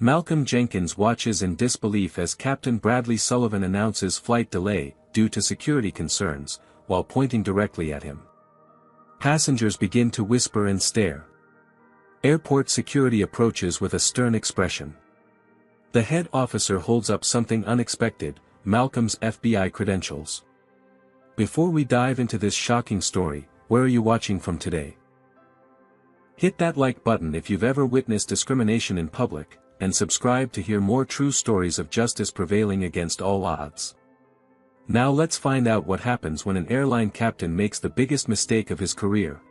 Malcolm Jenkins watches in disbelief as Captain Bradley Sullivan announces flight delay, due to security concerns, while pointing directly at him. Passengers begin to whisper and stare. Airport security approaches with a stern expression. The head officer holds up something unexpected, Malcolm's FBI credentials. Before we dive into this shocking story, where are you watching from today? Hit that like button if you've ever witnessed discrimination in public, and subscribe to hear more true stories of justice prevailing against all odds. Now let's find out what happens when an airline captain makes the biggest mistake of his career.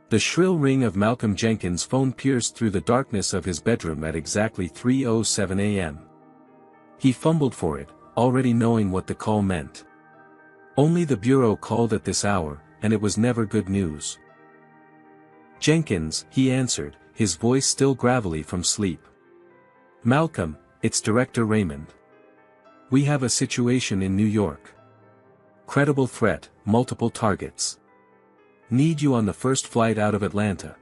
The shrill ring of Malcolm Jenkins' phone pierced through the darkness of his bedroom at exactly 3:07 a.m. He fumbled for it, already knowing what the call meant. Only the bureau called at this hour, and it was never good news. "Jenkins," he answered, his voice still gravelly from sleep. "Malcolm, it's Director Raymond. We have a situation in New York. Credible threat, multiple targets. Need you on the first flight out of Atlanta."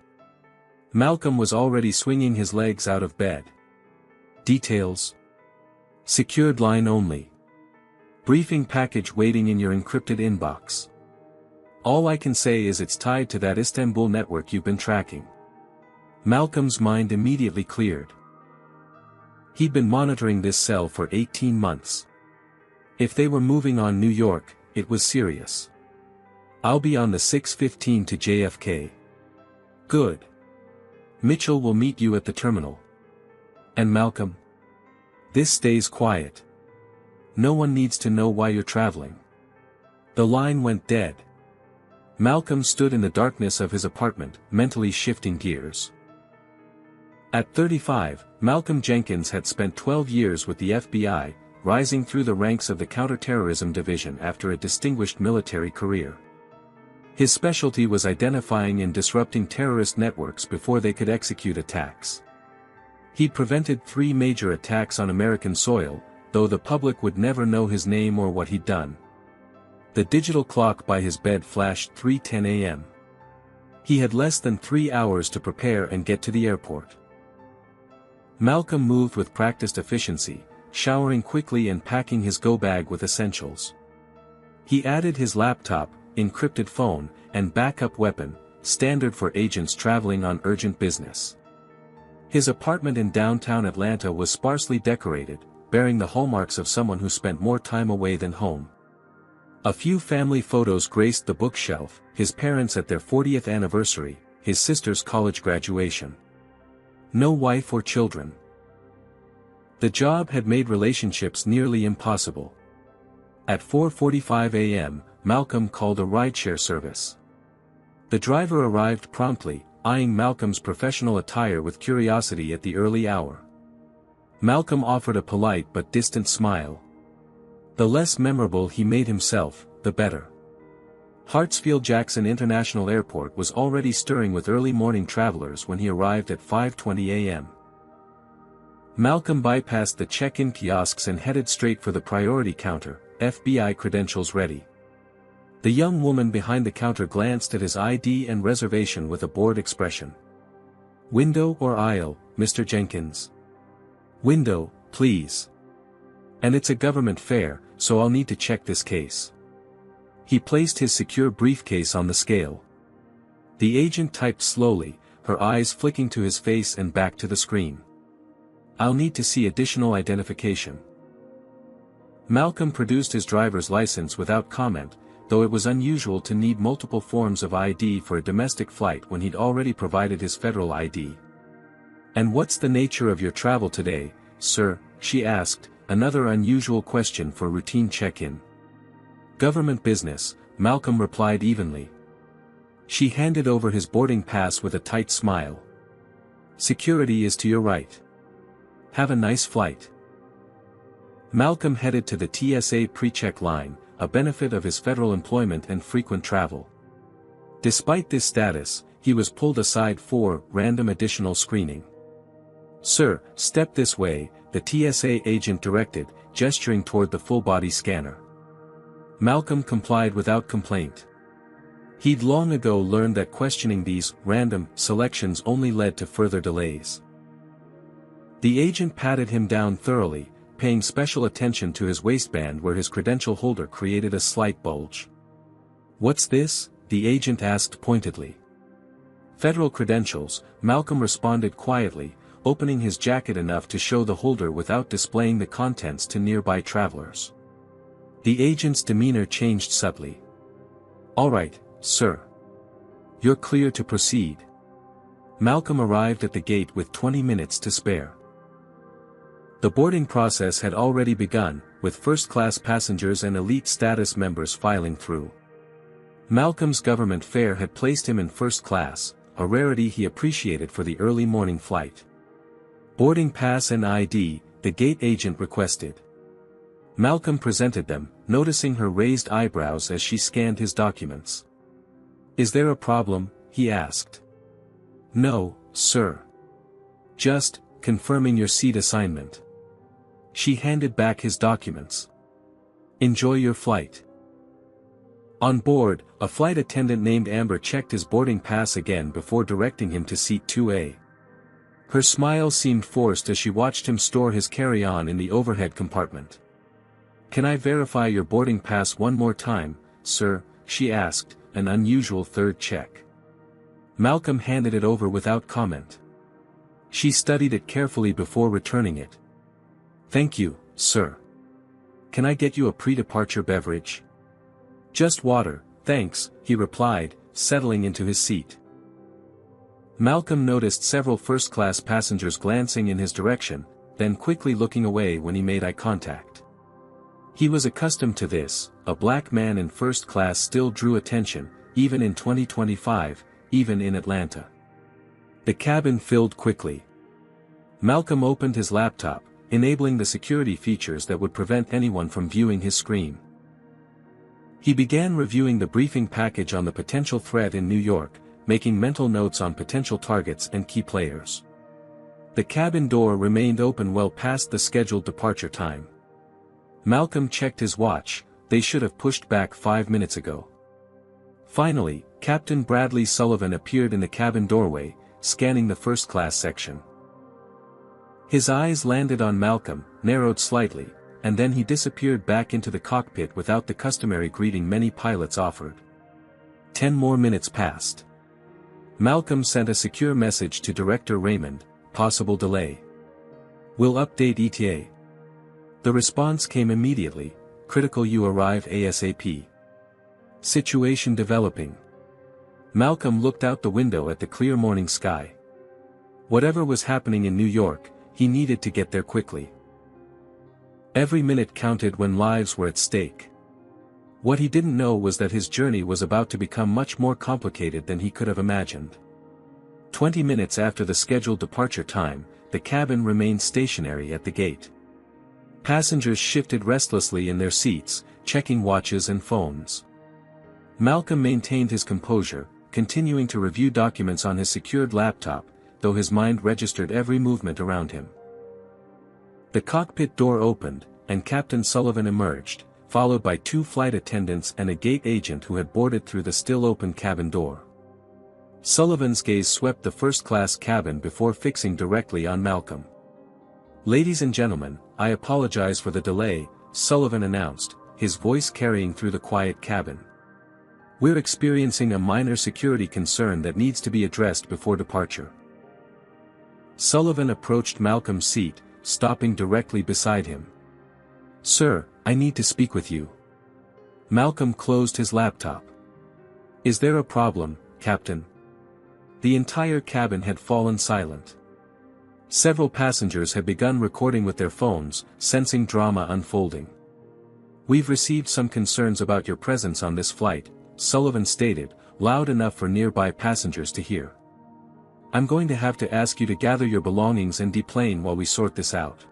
Malcolm was already swinging his legs out of bed. "Details? Secured line only. Briefing package waiting in your encrypted inbox. All I can say is it's tied to that Istanbul network you've been tracking." Malcolm's mind immediately cleared. He'd been monitoring this cell for 18 months. If they were moving on New York, it was serious. "I'll be on the 6:15 to JFK. "Good. Mitchell will meet you at the terminal." "And Malcolm?" "This stays quiet. No one needs to know why you're traveling." The line went dead. Malcolm stood in the darkness of his apartment, mentally shifting gears. At 35, Malcolm Jenkins had spent 12 years with the FBI, rising through the ranks of the counterterrorism division after a distinguished military career. His specialty was identifying and disrupting terrorist networks before they could execute attacks. He'd prevented 3 major attacks on American soil, though the public would never know his name or what he'd done. The digital clock by his bed flashed 3:10 a.m. He had less than 3 hours to prepare and get to the airport. Malcolm moved with practiced efficiency, showering quickly and packing his go-bag with essentials. He added his laptop, encrypted phone, and backup weapon, standard for agents traveling on urgent business. His apartment in downtown Atlanta was sparsely decorated, bearing the hallmarks of someone who spent more time away than home. A few family photos graced the bookshelf, his parents at their 40th anniversary, his sister's college graduation. No wife or children. The job had made relationships nearly impossible. At 4:45 a.m., Malcolm called a rideshare service. The driver arrived promptly, eyeing Malcolm's professional attire with curiosity at the early hour. Malcolm offered a polite but distant smile. The less memorable he made himself, the better. Hartsfield-Jackson International Airport was already stirring with early morning travelers when he arrived at 5:20 a.m. Malcolm bypassed the check-in kiosks and headed straight for the priority counter, FBI credentials ready. The young woman behind the counter glanced at his ID and reservation with a bored expression. "Window or aisle, Mr. Jenkins?" "Window, please. And it's a government fare, so I'll need to check this case." He placed his secure briefcase on the scale. The agent typed slowly, her eyes flicking to his face and back to the screen. "I'll need to see additional identification." Malcolm produced his driver's license without comment, though it was unusual to need multiple forms of ID for a domestic flight when he'd already provided his federal ID. "And what's the nature of your travel today, sir?" she asked, another unusual question for routine check-in. "Government business," Malcolm replied evenly. She handed over his boarding pass with a tight smile. "Security is to your right. Have a nice flight." Malcolm headed to the TSA pre-check line, a benefit of his federal employment and frequent travel. Despite this status, he was pulled aside for random additional screening. "Sir, step this way," the TSA agent directed, gesturing toward the full-body scanner. Malcolm complied without complaint. He'd long ago learned that questioning these random selections only led to further delays. The agent patted him down thoroughly, paying special attention to his waistband where his credential holder created a slight bulge. "What's this?" the agent asked pointedly. "Federal credentials," Malcolm responded quietly, opening his jacket enough to show the holder without displaying the contents to nearby travelers. The agent's demeanor changed subtly. "All right, sir. You're clear to proceed." Malcolm arrived at the gate with 20 minutes to spare. The boarding process had already begun, with first-class passengers and elite status members filing through. Malcolm's government fare had placed him in first class, a rarity he appreciated for the early morning flight. "Boarding pass and ID," the gate agent requested. Malcolm presented them, noticing her raised eyebrows as she scanned his documents. "Is there a problem?" he asked. "No, sir. Just confirming your seat assignment." She handed back his documents. "Enjoy your flight." On board, a flight attendant named Amber checked his boarding pass again before directing him to seat 2A. Her smile seemed forced as she watched him store his carry-on in the overhead compartment. "Can I verify your boarding pass one more time, sir?" she asked, an unusual third check. Malcolm handed it over without comment. She studied it carefully before returning it. "Thank you, sir. Can I get you a pre-departure beverage?" "Just water, thanks," he replied, settling into his seat. Malcolm noticed several first-class passengers glancing in his direction, then quickly looking away when he made eye contact. He was accustomed to this. A black man in first class still drew attention, even in 2025, even in Atlanta. The cabin filled quickly. Malcolm opened his laptop, enabling the security features that would prevent anyone from viewing his screen. He began reviewing the briefing package on the potential threat in New York, making mental notes on potential targets and key players. The cabin door remained open well past the scheduled departure time. Malcolm checked his watch. They should have pushed back 5 minutes ago. Finally, Captain Bradley Sullivan appeared in the cabin doorway, scanning the first-class section. His eyes landed on Malcolm, narrowed slightly, and then he disappeared back into the cockpit without the customary greeting many pilots offered. 10 more minutes passed. Malcolm sent a secure message to Director Raymond, possible delay. "Will update ETA." The response came immediately, critical you arrive ASAP. Situation developing. Malcolm looked out the window at the clear morning sky. Whatever was happening in New York, he needed to get there quickly. Every minute counted when lives were at stake. What he didn't know was that his journey was about to become much more complicated than he could have imagined. 20 minutes after the scheduled departure time, the cabin remained stationary at the gate. Passengers shifted restlessly in their seats, checking watches and phones. Malcolm maintained his composure, continuing to review documents on his secured laptop, though his mind registered every movement around him. The cockpit door opened, and Captain Sullivan emerged, followed by 2 flight attendants and a gate agent who had boarded through the still-open cabin door. Sullivan's gaze swept the first-class cabin before fixing directly on Malcolm. "Ladies and gentlemen, I apologize for the delay," Sullivan announced, his voice carrying through the quiet cabin. "We're experiencing a minor security concern that needs to be addressed before departure." Sullivan approached Malcolm's seat, stopping directly beside him. "Sir, I need to speak with you." Malcolm closed his laptop. "Is there a problem, Captain?" The entire cabin had fallen silent. Several passengers had begun recording with their phones, sensing drama unfolding. "We've received some concerns about your presence on this flight," Sullivan stated, loud enough for nearby passengers to hear. "I'm going to have to ask you to gather your belongings and deplane while we sort this out."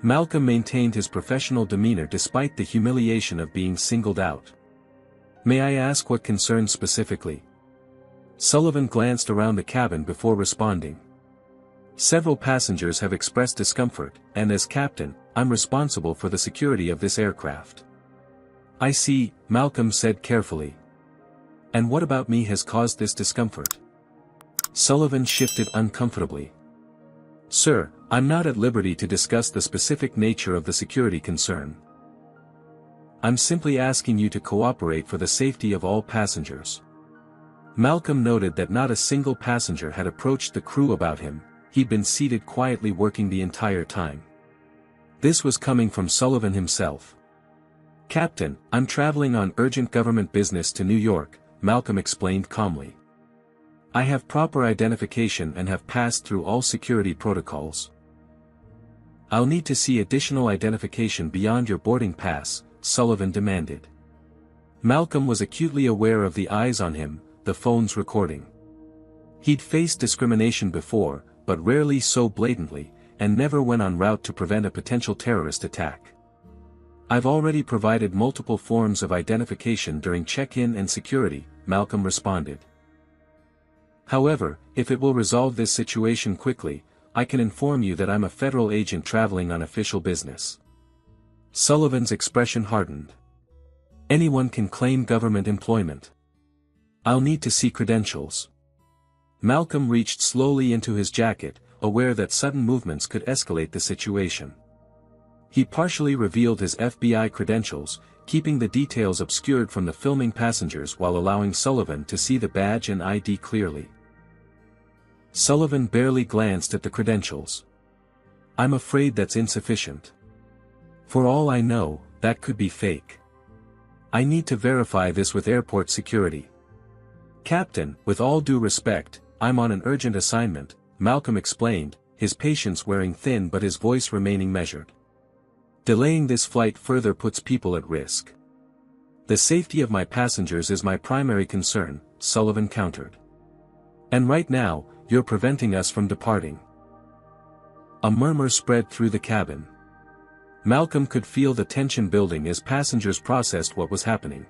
Malcolm maintained his professional demeanor despite the humiliation of being singled out. "May I ask what concerns specifically?" Sullivan glanced around the cabin before responding. "Several passengers have expressed discomfort, and as captain, I'm responsible for the security of this aircraft." "I see," Malcolm said carefully. "And what about me has caused this discomfort?" Sullivan shifted uncomfortably. Sir, I'm not at liberty to discuss the specific nature of the security concern. I'm simply asking you to cooperate for the safety of all passengers. Malcolm noted that not a single passenger had approached the crew about him. He'd been seated quietly working the entire time. This was coming from Sullivan himself. Captain, I'm traveling on urgent government business to New York, Malcolm explained calmly. I have proper identification and have passed through all security protocols. I'll need to see additional identification beyond your boarding pass, Sullivan demanded. Malcolm was acutely aware of the eyes on him, the phone's recording. He'd faced discrimination before, but rarely so blatantly, and never went en route to prevent a potential terrorist attack. I've already provided multiple forms of identification during check-in and security, Malcolm responded. However, if it will resolve this situation quickly, I can inform you that I'm a federal agent traveling on official business. Sullivan's expression hardened. Anyone can claim government employment. I'll need to see credentials. Malcolm reached slowly into his jacket, aware that sudden movements could escalate the situation. He partially revealed his FBI credentials, keeping the details obscured from the filming passengers while allowing Sullivan to see the badge and ID clearly. Sullivan barely glanced at the credentials. I'm afraid that's insufficient. For all I know, that could be fake. I need to verify this with airport security. Captain, with all due respect, I'm on an urgent assignment, Malcolm explained, his patience wearing thin but his voice remaining measured. Delaying this flight further puts people at risk. The safety of my passengers is my primary concern, Sullivan countered. And right now, you're preventing us from departing. A murmur spread through the cabin. Malcolm could feel the tension building as passengers processed what was happening.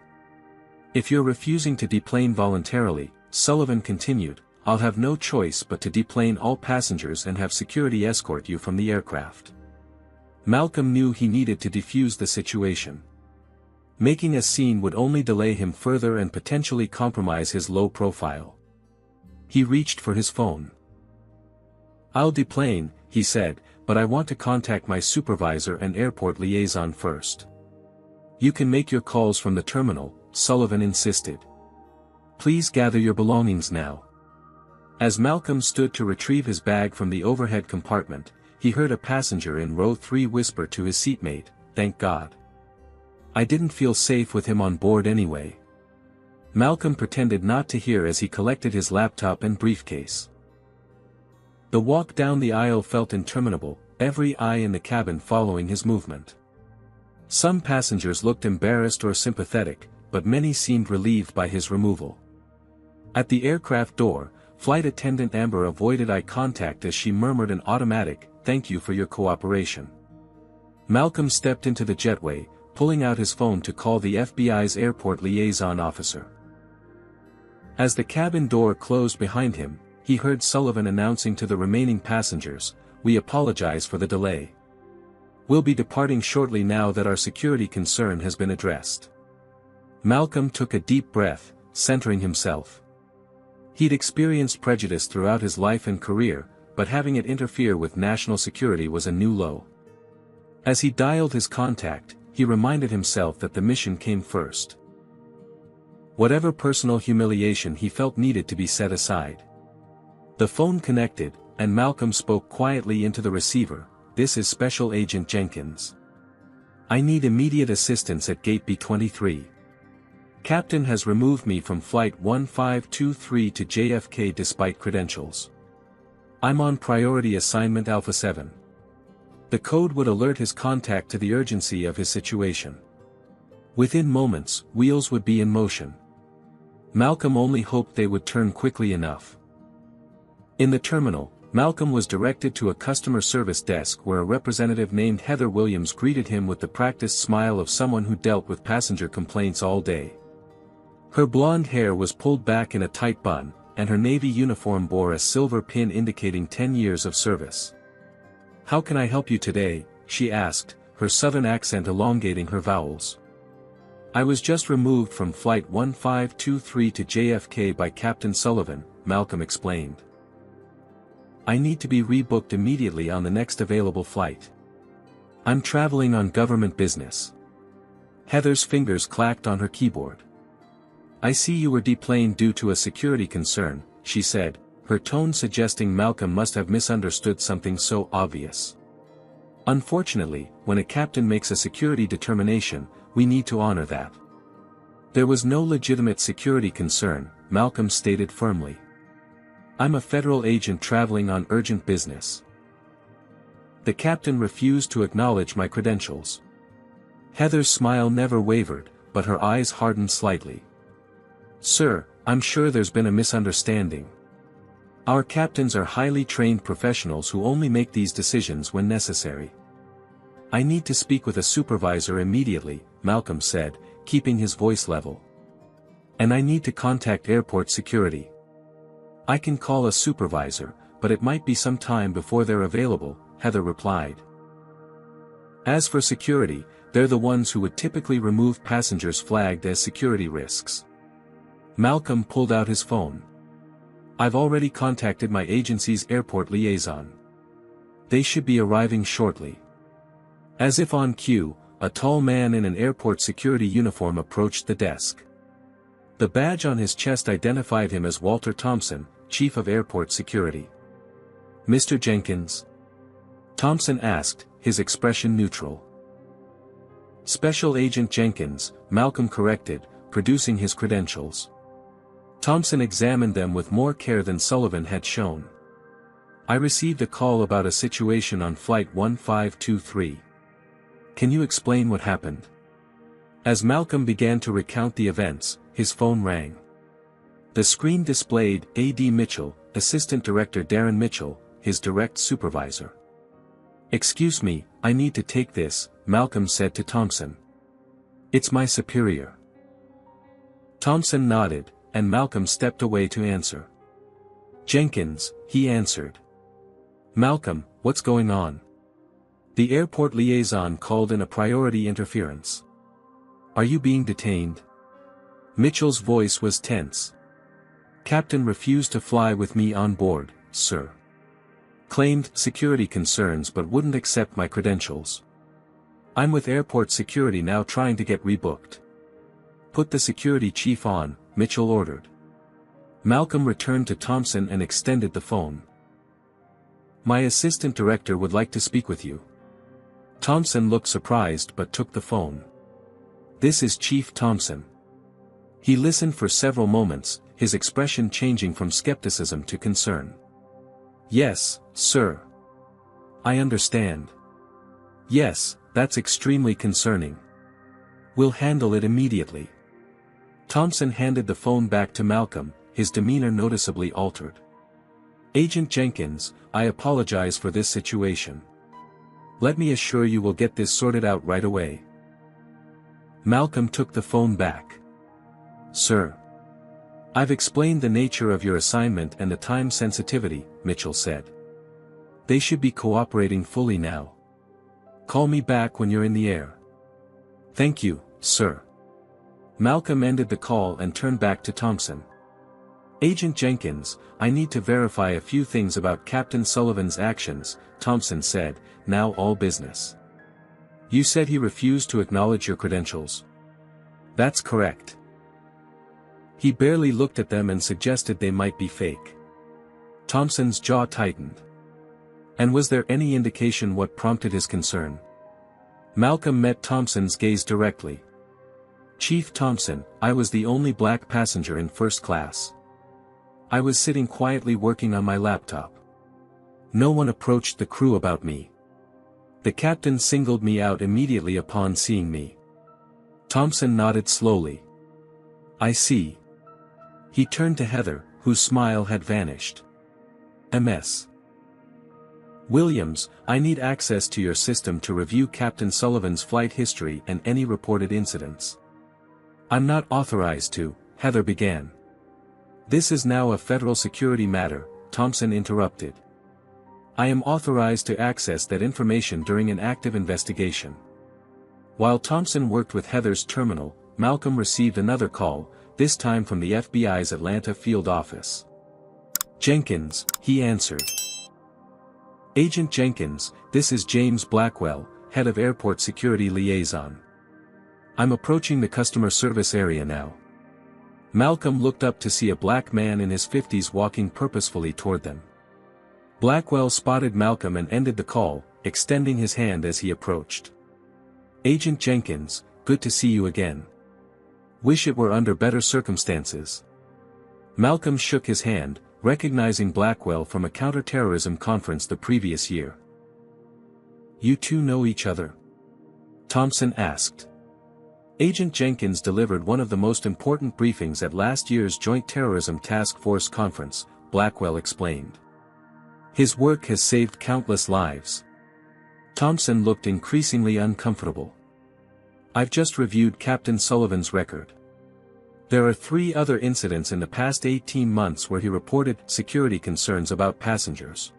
If you're refusing to deplane voluntarily, Sullivan continued, I'll have no choice but to deplane all passengers and have security escort you from the aircraft. Malcolm knew he needed to defuse the situation. Making a scene would only delay him further and potentially compromise his low profile. He reached for his phone. I'll deplane, he said, but I want to contact my supervisor and airport liaison first. You can make your calls from the terminal, Sullivan insisted. Please gather your belongings now. As Malcolm stood to retrieve his bag from the overhead compartment, he heard a passenger in row 3 whisper to his seatmate, "Thank God. I didn't feel safe with him on board anyway." Malcolm pretended not to hear as he collected his laptop and briefcase. The walk down the aisle felt interminable, every eye in the cabin following his movement. Some passengers looked embarrassed or sympathetic, but many seemed relieved by his removal. At the aircraft door, flight attendant Amber avoided eye contact as she murmured an automatic, "Thank you for your cooperation." Malcolm stepped into the jetway, pulling out his phone to call the FBI's airport liaison officer. As the cabin door closed behind him, he heard Sullivan announcing to the remaining passengers, "We apologize for the delay. We'll be departing shortly now that our security concern has been addressed." Malcolm took a deep breath, centering himself. He'd experienced prejudice throughout his life and career, but having it interfere with national security was a new low. As he dialed his contact, he reminded himself that the mission came first. Whatever personal humiliation he felt needed to be set aside. The phone connected, and Malcolm spoke quietly into the receiver, "This is Special Agent Jenkins. I need immediate assistance at Gate B23. Captain has removed me from Flight 1523 to JFK despite credentials. I'm on priority assignment Alpha 7. The code would alert his contact to the urgency of his situation. Within moments, wheels would be in motion. Malcolm only hoped they would turn quickly enough. In the terminal, Malcolm was directed to a customer service desk where a representative named Heather Williams greeted him with the practiced smile of someone who dealt with passenger complaints all day. Her blonde hair was pulled back in a tight bun, and her navy uniform bore a silver pin indicating 10 years of service. "How can I help you today?" she asked, her southern accent elongating her vowels. "I was just removed from Flight 1523 to JFK by Captain Sullivan," Malcolm explained. I need to be rebooked immediately on the next available flight. I'm traveling on government business. Heather's fingers clacked on her keyboard. I see you were deplaned due to a security concern, she said, her tone suggesting Malcolm must have misunderstood something so obvious. Unfortunately, when a captain makes a security determination, we need to honor that. There was no legitimate security concern, Malcolm stated firmly. I'm a federal agent traveling on urgent business. The captain refused to acknowledge my credentials. Heather's smile never wavered, but her eyes hardened slightly. Sir, I'm sure there's been a misunderstanding. Our captains are highly trained professionals who only make these decisions when necessary. I need to speak with a supervisor immediately, Malcolm said, keeping his voice level. And I need to contact airport security. I can call a supervisor, but it might be some time before they're available, Heather replied. As for security, they're the ones who would typically remove passengers flagged as security risks. Malcolm pulled out his phone. I've already contacted my agency's airport liaison. They should be arriving shortly. As if on cue, a tall man in an airport security uniform approached the desk. The badge on his chest identified him as Walter Thompson, Chief of Airport Security. Mr. Jenkins? Thompson asked, his expression neutral. Special Agent Jenkins, Malcolm corrected, producing his credentials. Thompson examined them with more care than Sullivan had shown. I received a call about a situation on Flight 1523. Can you explain what happened? As Malcolm began to recount the events, his phone rang. The screen displayed A.D. Mitchell, Assistant Director Darren Mitchell, his direct supervisor. Excuse me, I need to take this, Malcolm said to Thompson. It's my superior. Thompson nodded, and Malcolm stepped away to answer. Jenkins, he answered. Malcolm, what's going on? The airport liaison called in a priority interference. Are you being detained? Mitchell's voice was tense. Captain refused to fly with me on board, sir. Claimed security concerns but wouldn't accept my credentials. I'm with airport security now trying to get rebooked. Put the security chief on, Mitchell ordered. Malcolm returned to Thompson and extended the phone. My assistant director would like to speak with you. Thompson looked surprised but took the phone. This is Chief Thompson. He listened for several moments, his expression changing from skepticism to concern. Yes, sir. I understand. Yes, that's extremely concerning. We'll handle it immediately. Thompson handed the phone back to Malcolm, his demeanor noticeably altered. Agent Jenkins, I apologize for this situation. Let me assure you we'll get this sorted out right away. Malcolm took the phone back. Sir. I've explained the nature of your assignment and the time sensitivity, Mitchell said. They should be cooperating fully now. Call me back when you're in the air. Thank you, sir. Malcolm ended the call and turned back to Thompson. Agent Jenkins, I need to verify a few things about Captain Sullivan's actions, Thompson said, now all business. You said he refused to acknowledge your credentials. That's correct. He barely looked at them and suggested they might be fake. Thompson's jaw tightened. And was there any indication what prompted his concern? Malcolm met Thompson's gaze directly. Chief Thompson, I was the only black passenger in first class. I was sitting quietly working on my laptop. No one approached the crew about me. The captain singled me out immediately upon seeing me. Thompson nodded slowly. I see. He turned to Heather, whose smile had vanished. MS. Williams, I need access to your system to review Captain Sullivan's flight history and any reported incidents. I'm not authorized to, Heather began. This is now a federal security matter, Thompson interrupted. I am authorized to access that information during an active investigation. While Thompson worked with Heather's terminal, Malcolm received another call, this time from the FBI's Atlanta field office. Jenkins, he answered. Agent Jenkins, this is James Blackwell, head of airport security liaison. I'm approaching the customer service area now. Malcolm looked up to see a black man in his 50s walking purposefully toward them. Blackwell spotted Malcolm and ended the call, extending his hand as he approached. Agent Jenkins, good to see you again. Wish it were under better circumstances. Malcolm shook his hand, recognizing Blackwell from a counterterrorism conference the previous year. You two know each other? Thompson asked. Agent Jenkins delivered one of the most important briefings at last year's Joint Terrorism Task Force conference, Blackwell explained. His work has saved countless lives. Thompson looked increasingly uncomfortable. I've just reviewed Captain Sullivan's record. There are 3 other incidents in the past 18 months where he reported security concerns about passengers.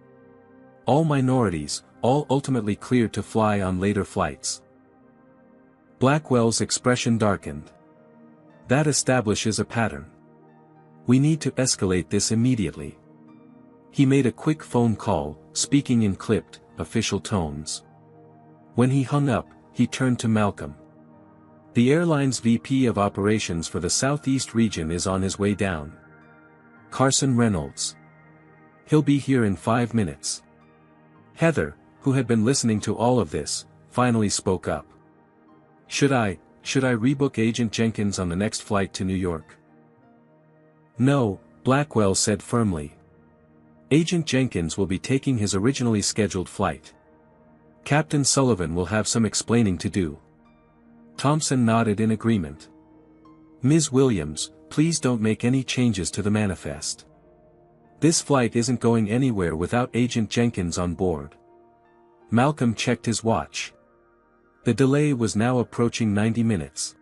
All minorities, all ultimately cleared to fly on later flights. Blackwell's expression darkened. That establishes a pattern. We need to escalate this immediately. He made a quick phone call, speaking in clipped, official tones. When he hung up, he turned to Malcolm. The airline's VP of operations for the Southeast region is on his way down. Carson Reynolds. He'll be here in 5 minutes. Heather, who had been listening to all of this, finally spoke up. Should I rebook Agent Jenkins on the next flight to New York? No, Blackwell said firmly. Agent Jenkins will be taking his originally scheduled flight. Captain Sullivan will have some explaining to do. Thompson nodded in agreement. Ms. Williams, please don't make any changes to the manifest. This flight isn't going anywhere without Agent Jenkins on board. Malcolm checked his watch. The delay was now approaching 90 minutes.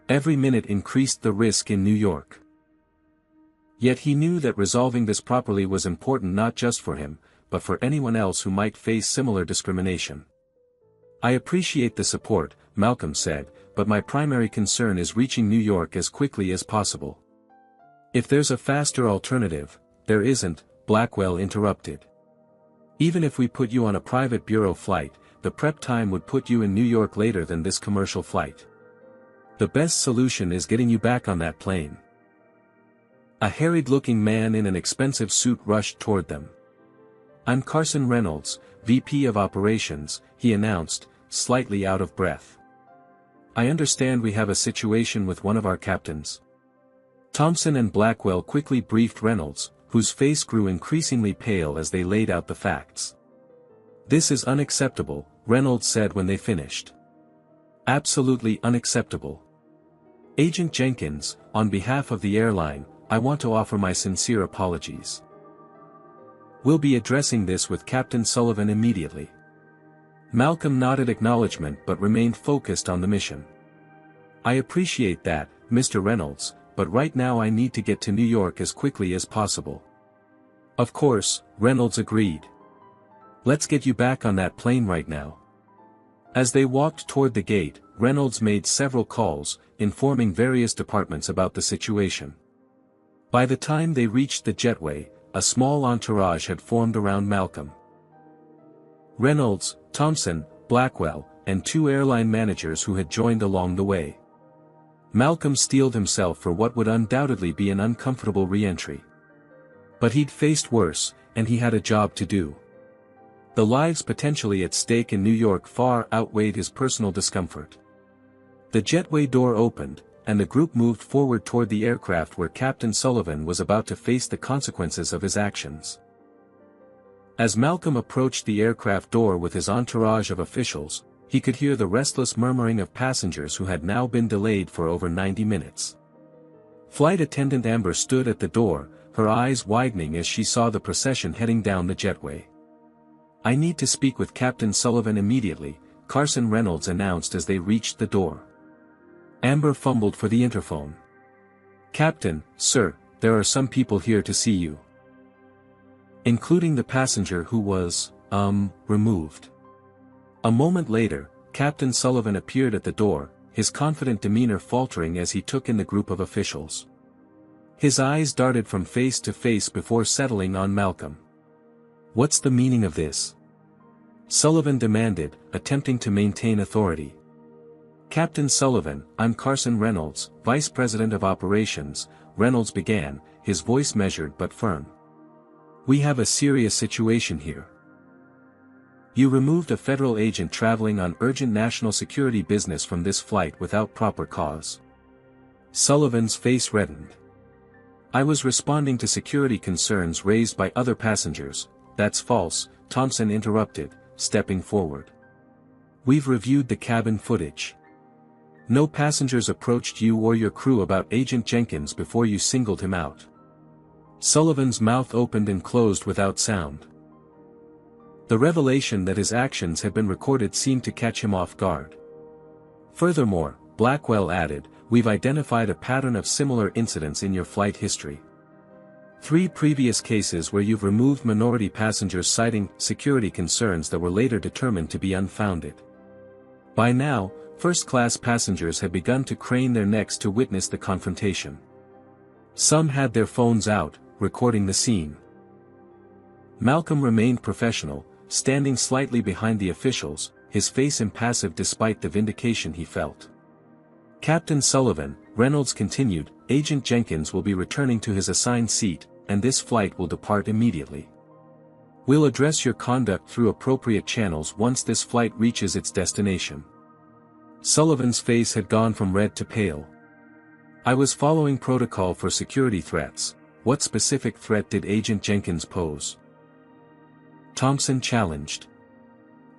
Every minute increased the risk in New York. Yet he knew that resolving this properly was important not just for him, but for anyone else who might face similar discrimination. I appreciate the support, Malcolm said, but my primary concern is reaching New York as quickly as possible. If there's a faster alternative, there isn't, Blackwell interrupted. Even if we put you on a private bureau flight, the prep time would put you in New York later than this commercial flight. The best solution is getting you back on that plane. A harried-looking man in an expensive suit rushed toward them. I'm Carson Reynolds, VP of Operations, he announced, slightly out of breath. I understand we have a situation with one of our captains. Thompson and Blackwell quickly briefed Reynolds, whose face grew increasingly pale as they laid out the facts. This is unacceptable, Reynolds said when they finished. Absolutely unacceptable. Agent Jenkins, on behalf of the airline, I want to offer my sincere apologies. We'll be addressing this with Captain Sullivan immediately. Malcolm nodded acknowledgement but remained focused on the mission. I appreciate that, Mr. Reynolds, but right now I need to get to New York as quickly as possible. Of course, Reynolds agreed. Let's get you back on that plane right now. As they walked toward the gate, Reynolds made several calls, informing various departments about the situation. By the time they reached the jetway, a small entourage had formed around Malcolm. Reynolds, Thompson, Blackwell, and 2 airline managers who had joined along the way. Malcolm steeled himself for what would undoubtedly be an uncomfortable re-entry. But he'd faced worse, and he had a job to do. The lives potentially at stake in New York far outweighed his personal discomfort. The jetway door opened, and the group moved forward toward the aircraft where Captain Sullivan was about to face the consequences of his actions. As Malcolm approached the aircraft door with his entourage of officials, he could hear the restless murmuring of passengers who had now been delayed for over 90 minutes. Flight attendant Amber stood at the door, her eyes widening as she saw the procession heading down the jetway. I need to speak with Captain Sullivan immediately, Carson Reynolds announced as they reached the door. Amber fumbled for the interphone. Captain, sir, there are some people here to see you. Including the passenger who was, removed. A moment later, Captain Sullivan appeared at the door, his confident demeanor faltering as he took in the group of officials. His eyes darted from face to face before settling on Malcolm. What's the meaning of this? Sullivan demanded, attempting to maintain authority. Captain Sullivan, I'm Carson Reynolds, Vice President of Operations, Reynolds began, his voice measured but firm. We have a serious situation here. You removed a federal agent traveling on urgent national security business from this flight without proper cause. Sullivan's face reddened. I was responding to security concerns raised by other passengers. That's false, Thompson interrupted, stepping forward. We've reviewed the cabin footage. No passengers approached you or your crew about Agent Jenkins before you singled him out. Sullivan's mouth opened and closed without sound. The revelation that his actions had been recorded seemed to catch him off guard. Furthermore, Blackwell added, we've identified a pattern of similar incidents in your flight history. 3 previous cases where you've removed minority passengers citing security concerns that were later determined to be unfounded. By now, first-class passengers had begun to crane their necks to witness the confrontation. Some had their phones out, recording the scene. Malcolm remained professional, standing slightly behind the officials, his face impassive despite the vindication he felt. Captain Sullivan, Reynolds continued, Agent Jenkins will be returning to his assigned seat, and this flight will depart immediately. We'll address your conduct through appropriate channels once this flight reaches its destination. Sullivan's face had gone from red to pale. I was following protocol for security threats. What specific threat did Agent Jenkins pose? Thompson challenged.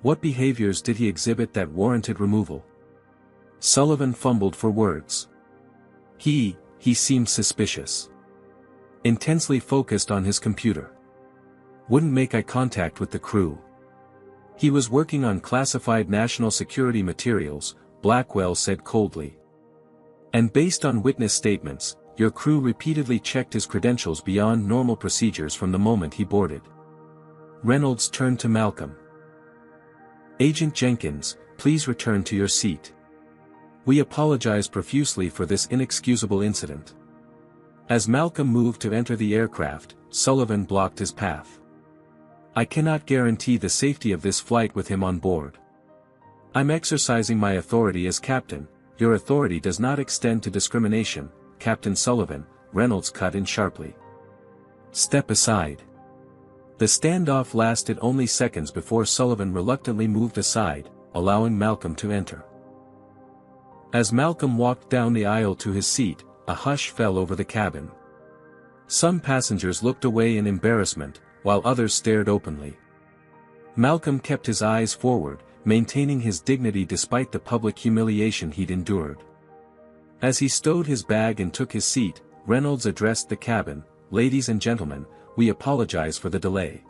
What behaviors did he exhibit that warranted removal? Sullivan fumbled for words. He seemed suspicious. Intensely focused on his computer. Wouldn't make eye contact with the crew. He was working on classified national security materials, Blackwell said coldly. And based on witness statements, your crew repeatedly checked his credentials beyond normal procedures from the moment he boarded. Reynolds turned to Malcolm. Agent Jenkins, please return to your seat. We apologize profusely for this inexcusable incident. As Malcolm moved to enter the aircraft, Sullivan blocked his path. I cannot guarantee the safety of this flight with him on board. I'm exercising my authority as captain. Your authority does not extend to discrimination, Captain Sullivan, Reynolds cut in sharply. Step aside. The standoff lasted only seconds before Sullivan reluctantly moved aside, allowing Malcolm to enter. As Malcolm walked down the aisle to his seat, a hush fell over the cabin. Some passengers looked away in embarrassment, while others stared openly. Malcolm kept his eyes forward, maintaining his dignity despite the public humiliation he'd endured. As he stowed his bag and took his seat, Reynolds addressed the cabin, Ladies and gentlemen, we apologize for the delay.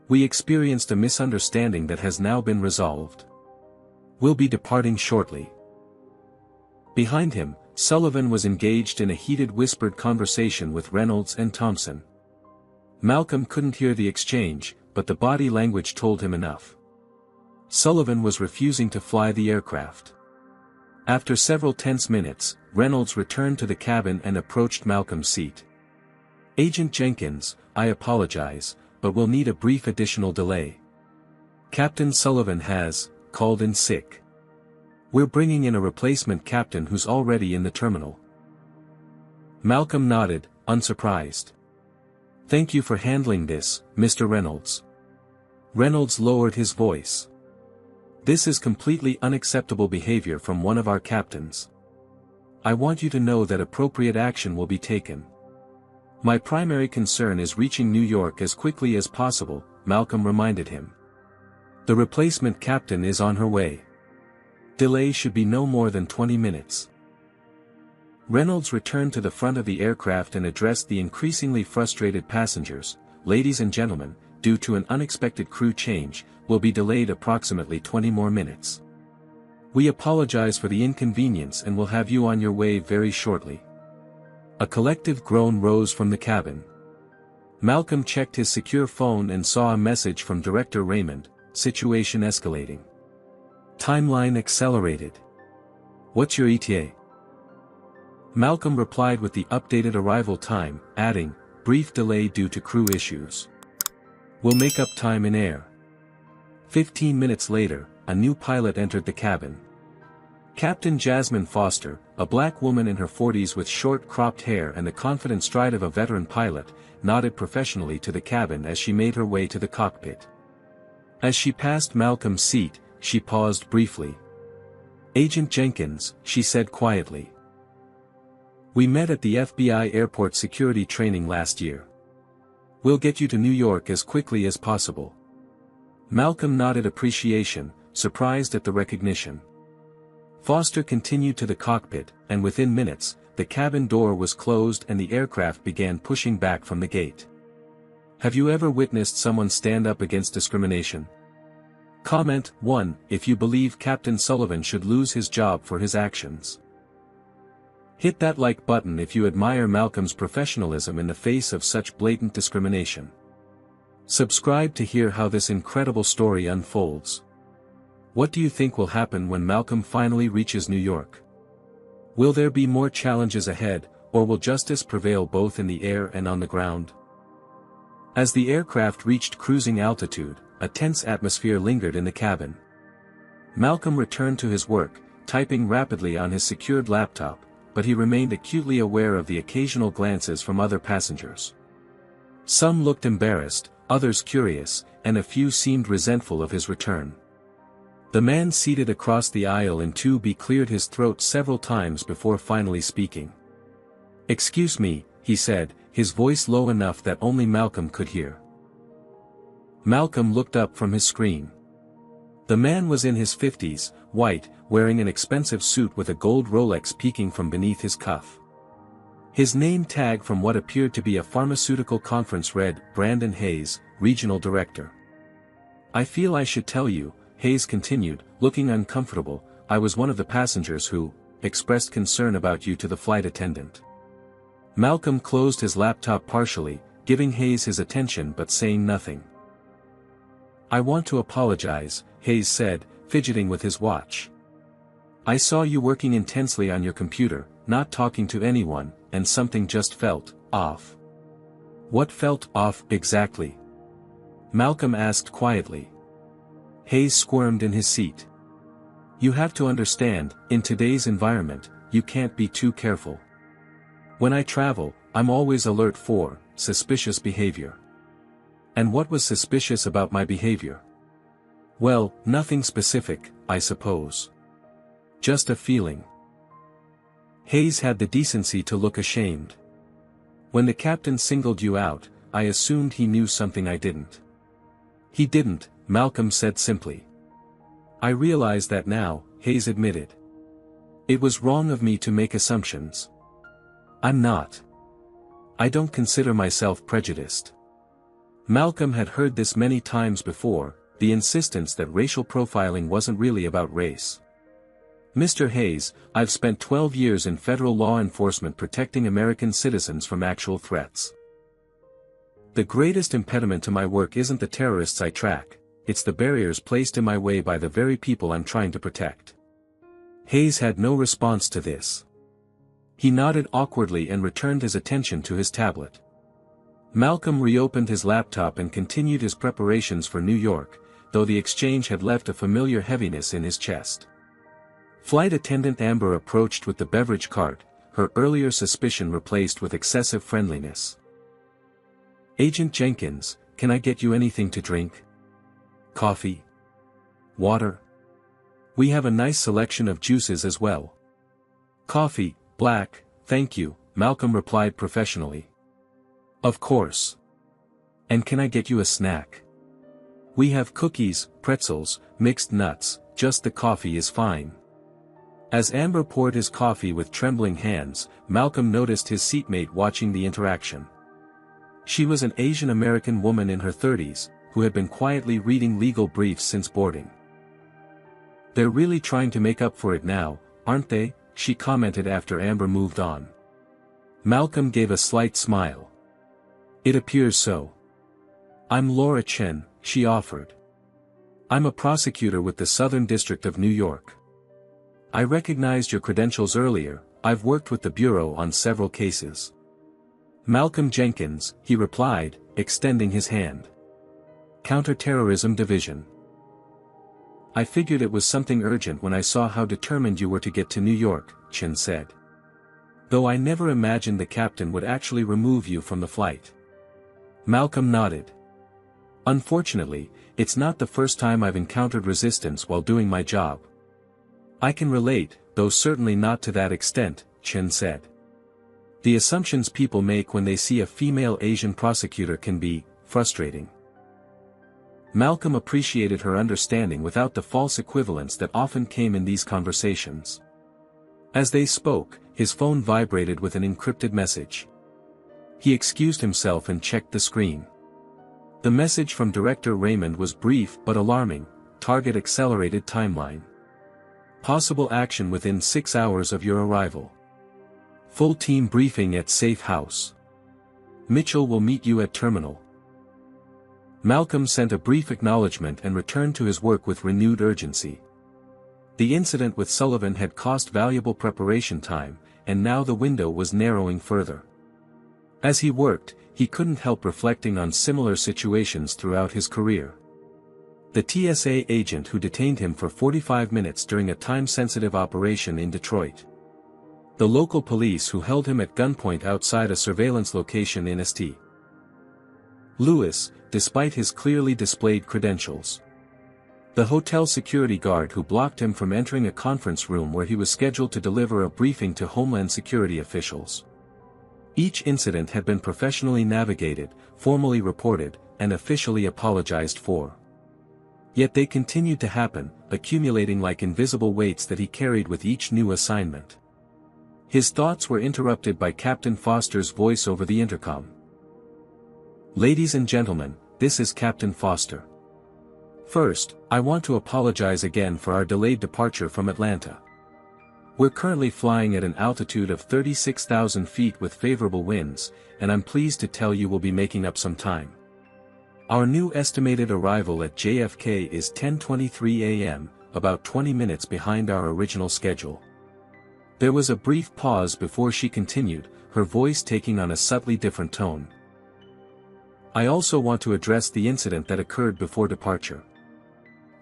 We experienced a misunderstanding that has now been resolved. We'll be departing shortly. Behind him, Sullivan was engaged in a heated whispered conversation with Reynolds and Thompson. Malcolm couldn't hear the exchange, but the body language told him enough. Sullivan was refusing to fly the aircraft. After several tense minutes, Reynolds returned to the cabin and approached Malcolm's seat. Agent Jenkins, I apologize, but we'll need a brief additional delay. Captain Sullivan has called in sick. We're bringing in a replacement captain who's already in the terminal. Malcolm nodded, unsurprised. Thank you for handling this, Mr. Reynolds. Reynolds lowered his voice. This is completely unacceptable behavior from one of our captains. I want you to know that appropriate action will be taken. My primary concern is reaching New York as quickly as possible, Malcolm reminded him. The replacement captain is on her way. Delay should be no more than 20 minutes. Reynolds returned to the front of the aircraft and addressed the increasingly frustrated passengers. Ladies and gentlemen, due to an unexpected crew change, will be delayed approximately 20 more minutes. We apologize for the inconvenience and will have you on your way very shortly. A collective groan rose from the cabin. Malcolm checked his secure phone and saw a message from Director Raymond, situation escalating. Timeline accelerated. What's your ETA? Malcolm replied with the updated arrival time, adding, brief delay due to crew issues. We'll make up time in air. 15 minutes later, a new pilot entered the cabin. Captain Jasmine Foster, a black woman in her 40s with short cropped hair and the confident stride of a veteran pilot, nodded professionally to the cabin as she made her way to the cockpit. As she passed Malcolm's seat, she paused briefly. "Agent Jenkins," she said quietly. "We met at the FBI airport security training last year. We'll get you to New York as quickly as possible." Malcolm nodded appreciation, surprised at the recognition. Foster continued to the cockpit, and within minutes, the cabin door was closed and the aircraft began pushing back from the gate. Have you ever witnessed someone stand up against discrimination? Comment 1 if you believe Captain Sullivan should lose his job for his actions. Hit that like button if you admire Malcolm's professionalism in the face of such blatant discrimination. Subscribe to hear how this incredible story unfolds. What do you think will happen when Malcolm finally reaches New York? Will there be more challenges ahead, or will justice prevail both in the air and on the ground? As the aircraft reached cruising altitude, a tense atmosphere lingered in the cabin. Malcolm returned to his work, typing rapidly on his secured laptop, but he remained acutely aware of the occasional glances from other passengers. Some looked embarrassed, others curious, and a few seemed resentful of his return. The man seated across the aisle in 2B cleared his throat several times before finally speaking. "Excuse me," he said, his voice low enough that only Malcolm could hear. Malcolm looked up from his screen. The man was in his 50s, white, wearing an expensive suit with a gold Rolex peeking from beneath his cuff. His name tag from what appeared to be a pharmaceutical conference read, "Brandon Hayes, Regional Director." "I feel I should tell you," Hayes continued, looking uncomfortable, "I was one of the passengers who expressed concern about you to the flight attendant." Malcolm closed his laptop partially, giving Hayes his attention but saying nothing. "I want to apologize," Hayes said, fidgeting with his watch. "I saw you working intensely on your computer, not talking to anyone, and something just felt off." "What felt off exactly?" Malcolm asked quietly. Hayes squirmed in his seat. "You have to understand, in today's environment, you can't be too careful. When I travel, I'm always alert for suspicious behavior." "And what was suspicious about my behavior?" "Well, nothing specific, I suppose. Just a feeling." Hayes had the decency to look ashamed. "When the captain singled you out, I assumed he knew something I didn't." "He didn't," Malcolm said simply. "I realize that now," Hayes admitted. "It was wrong of me to make assumptions. I'm not. I don't consider myself prejudiced." Malcolm had heard this many times before, the insistence that racial profiling wasn't really about race. "Mr. Hayes, I've spent 12 years in federal law enforcement protecting American citizens from actual threats. The greatest impediment to my work isn't the terrorists I track, it's the barriers placed in my way by the very people I'm trying to protect." Hayes had no response to this. He nodded awkwardly and returned his attention to his tablet. Malcolm reopened his laptop and continued his preparations for New York, though the exchange had left a familiar heaviness in his chest. Flight attendant Amber approached with the beverage cart, her earlier suspicion replaced with excessive friendliness. "Agent Jenkins, can I get you anything to drink? Coffee? Water? We have a nice selection of juices as well." "Coffee, black, thank you," Malcolm replied professionally. "Of course. And can I get you a snack? We have cookies, pretzels, mixed nuts, just the coffee is fine." As Amber poured his coffee with trembling hands, Malcolm noticed his seatmate watching the interaction. She was an Asian American woman in her 30s, who had been quietly reading legal briefs since boarding. "They're really trying to make up for it now, aren't they?" she commented after Amber moved on. Malcolm gave a slight smile. "It appears so." "I'm Laura Chen," she offered. "I'm a prosecutor with the Southern District of New York. I recognized your credentials earlier, I've worked with the Bureau on several cases." "Malcolm Jenkins," he replied, extending his hand. Counter-Terrorism Division. I figured it was something urgent when I saw how determined you were to get to New York, Chen said. Though I never imagined the captain would actually remove you from the flight. Malcolm nodded. Unfortunately, it's not the first time I've encountered resistance while doing my job. I can relate, though certainly not to that extent, Chen said. The assumptions people make when they see a female Asian prosecutor can be frustrating. Malcolm appreciated her understanding without the false equivalence that often came in these conversations. As they spoke, his phone vibrated with an encrypted message. He excused himself and checked the screen. The message from Director Raymond was brief but alarming: target accelerated timeline. Possible action within 6 hours of your arrival. Full team briefing at safe house. Mitchell will meet you at terminal. Malcolm sent a brief acknowledgement and returned to his work with renewed urgency. The incident with Sullivan had cost valuable preparation time, and now the window was narrowing further. As he worked, he couldn't help reflecting on similar situations throughout his career. The TSA agent who detained him for 45 minutes during a time-sensitive operation in Detroit. The local police who held him at gunpoint outside a surveillance location in St. Louis, despite his clearly displayed credentials. The hotel security guard who blocked him from entering a conference room where he was scheduled to deliver a briefing to Homeland Security officials. Each incident had been professionally navigated, formally reported, and officially apologized for. Yet they continued to happen, accumulating like invisible weights that he carried with each new assignment. His thoughts were interrupted by Captain Foster's voice over the intercom. "Ladies and gentlemen, this is Captain Foster. First, I want to apologize again for our delayed departure from Atlanta. We're currently flying at an altitude of 36,000 feet with favorable winds, and I'm pleased to tell you we'll be making up some time. Our new estimated arrival at JFK is 10:23 a.m., about 20 minutes behind our original schedule." There was a brief pause before she continued, her voice taking on a subtly different tone. "I also want to address the incident that occurred before departure.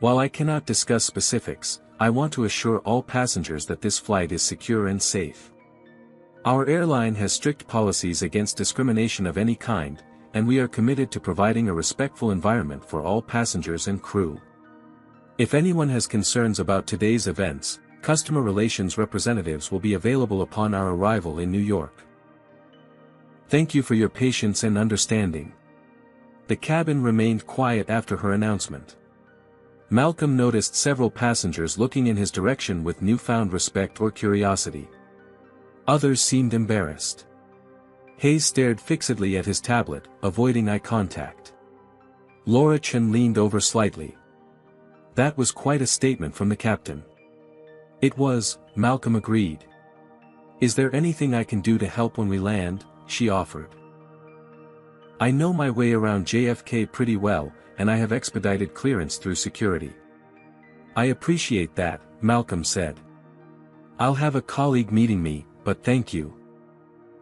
While I cannot discuss specifics, I want to assure all passengers that this flight is secure and safe. Our airline has strict policies against discrimination of any kind, and we are committed to providing a respectful environment for all passengers and crew. If anyone has concerns about today's events, customer relations representatives will be available upon our arrival in New York. Thank you for your patience and understanding." The cabin remained quiet after her announcement. Malcolm noticed several passengers looking in his direction with newfound respect or curiosity. Others seemed embarrassed. Hayes stared fixedly at his tablet, avoiding eye contact. Laura Chen leaned over slightly. That was quite a statement from the captain. It was, Malcolm agreed. "Is there anything I can do to help when we land?" she offered. "I know my way around JFK pretty well, and I have expedited clearance through security." "I appreciate that," Malcolm said. "I'll have a colleague meeting me, but thank you."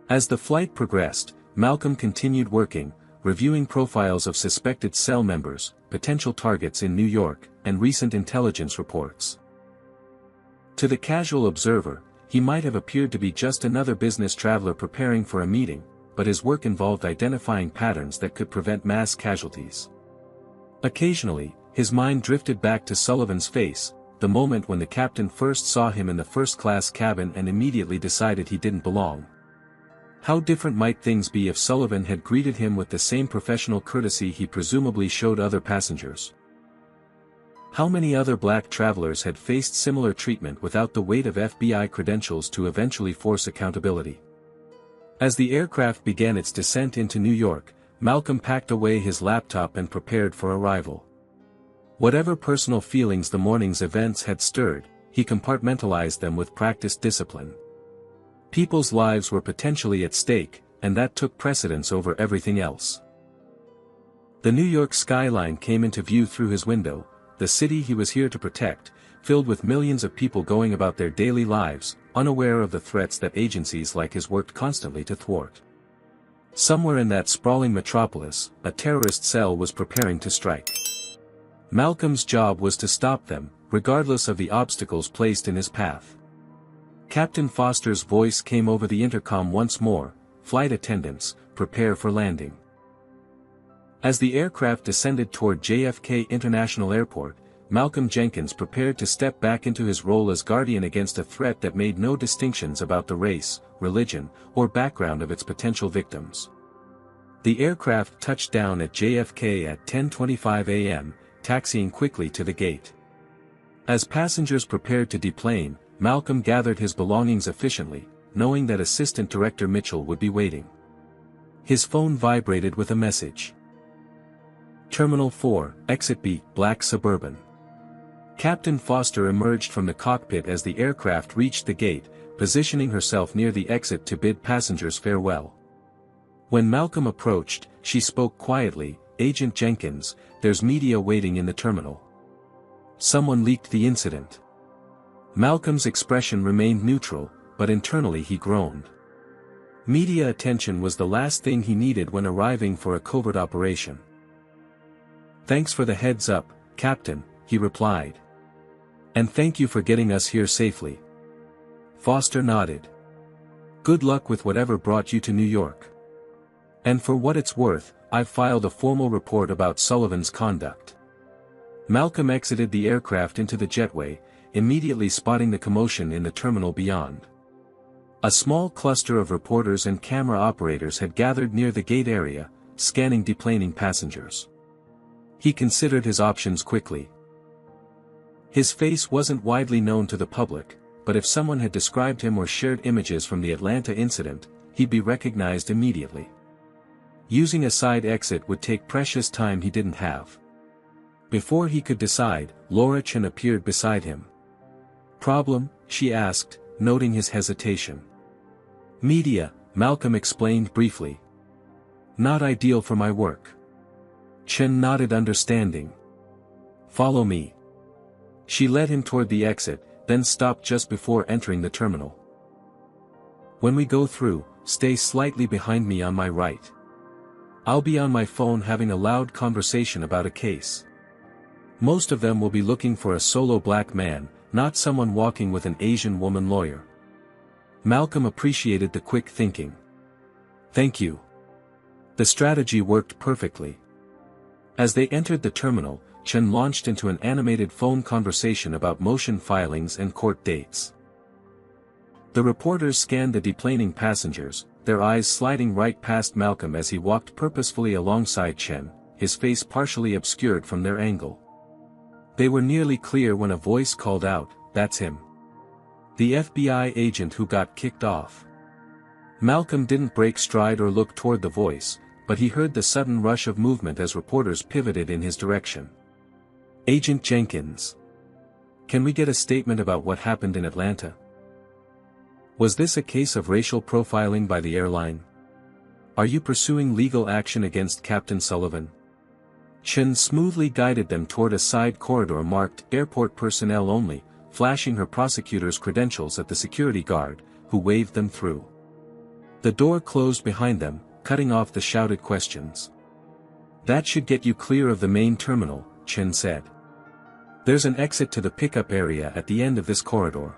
As the flight progressed, Malcolm continued working, reviewing profiles of suspected cell members, potential targets in New York, and recent intelligence reports. To the casual observer, he might have appeared to be just another business traveler preparing for a meeting, but his work involved identifying patterns that could prevent mass casualties. Occasionally, his mind drifted back to Sullivan's face, the moment when the captain first saw him in the first-class cabin and immediately decided he didn't belong. How different might things be if Sullivan had greeted him with the same professional courtesy he presumably showed other passengers? How many other black travelers had faced similar treatment without the weight of FBI credentials to eventually force accountability? As the aircraft began its descent into New York, Malcolm packed away his laptop and prepared for arrival. Whatever personal feelings the morning's events had stirred, he compartmentalized them with practiced discipline. People's lives were potentially at stake, and that took precedence over everything else. The New York skyline came into view through his window, the city he was here to protect, filled with millions of people going about their daily lives, unaware of the threats that agencies like his worked constantly to thwart. Somewhere in that sprawling metropolis, a terrorist cell was preparing to strike. Malcolm's job was to stop them, regardless of the obstacles placed in his path. Captain Foster's voice came over the intercom once more, "Flight attendants, prepare for landing." As the aircraft descended toward JFK International Airport, Malcolm Jenkins prepared to step back into his role as guardian against a threat that made no distinctions about the race, religion, or background of its potential victims. The aircraft touched down at JFK at 10:25 a.m., taxiing quickly to the gate. As passengers prepared to deplane, Malcolm gathered his belongings efficiently, knowing that Assistant Director Mitchell would be waiting. His phone vibrated with a message. Terminal 4, Exit B, Black Suburban. Captain Foster emerged from the cockpit as the aircraft reached the gate, positioning herself near the exit to bid passengers farewell. When Malcolm approached, she spoke quietly, "Agent Jenkins, there's media waiting in the terminal. Someone leaked the incident." Malcolm's expression remained neutral, but internally he groaned. Media attention was the last thing he needed when arriving for a covert operation. "Thanks for the heads up, Captain," he replied. "And thank you for getting us here safely." Foster nodded. "Good luck with whatever brought you to New York. And for what it's worth, I've filed a formal report about Sullivan's conduct." Malcolm exited the aircraft into the jetway, immediately spotting the commotion in the terminal beyond. A small cluster of reporters and camera operators had gathered near the gate area, scanning deplaning passengers. He considered his options quickly. His face wasn't widely known to the public, but if someone had described him or shared images from the Atlanta incident, he'd be recognized immediately. Using a side exit would take precious time he didn't have. Before he could decide, Laura Chen appeared beside him. "Problem?" she asked, noting his hesitation. "Media," Malcolm explained briefly. "Not ideal for my work." Chen nodded understanding. "Follow me." She led him toward the exit, then stopped just before entering the terminal. "When we go through, stay slightly behind me on my right. I'll be on my phone having a loud conversation about a case. Most of them will be looking for a solo black man, not someone walking with an Asian woman lawyer." Malcolm appreciated the quick thinking. "Thank you." The strategy worked perfectly. As they entered the terminal, Chen launched into an animated phone conversation about motion filings and court dates. The reporters scanned the deplaning passengers, their eyes sliding right past Malcolm as he walked purposefully alongside Chen, his face partially obscured from their angle. They were nearly clear when a voice called out, "That's him. The FBI agent who got kicked off." Malcolm didn't break stride or look toward the voice, but he heard the sudden rush of movement as reporters pivoted in his direction. "Agent Jenkins. Can we get a statement about what happened in Atlanta? Was this a case of racial profiling by the airline? Are you pursuing legal action against Captain Sullivan?" Chen smoothly guided them toward a side corridor marked "Airport Personnel Only," flashing her prosecutor's credentials at the security guard, who waved them through. The door closed behind them, cutting off the shouted questions. "That should get you clear of the main terminal," Chen said. "There's an exit to the pickup area at the end of this corridor."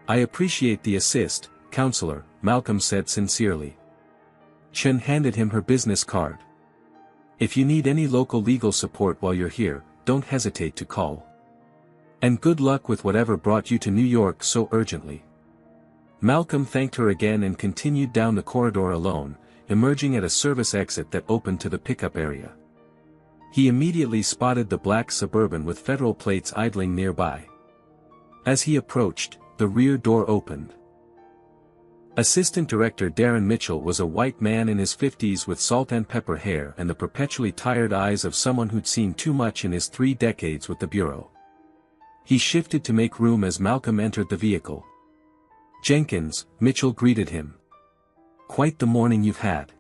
"I appreciate the assist, counselor," Malcolm said sincerely. Chen handed him her business card. "If you need any local legal support while you're here, don't hesitate to call. And good luck with whatever brought you to New York so urgently." Malcolm thanked her again and continued down the corridor alone, emerging at a service exit that opened to the pickup area. He immediately spotted the black Suburban with federal plates idling nearby. As he approached, the rear door opened. Assistant Director Darren Mitchell was a white man in his 50s with salt and pepper hair and the perpetually tired eyes of someone who'd seen too much in his 3 decades with the Bureau. He shifted to make room as Malcolm entered the vehicle. "Jenkins," Mitchell greeted him. "Quite the morning you've had."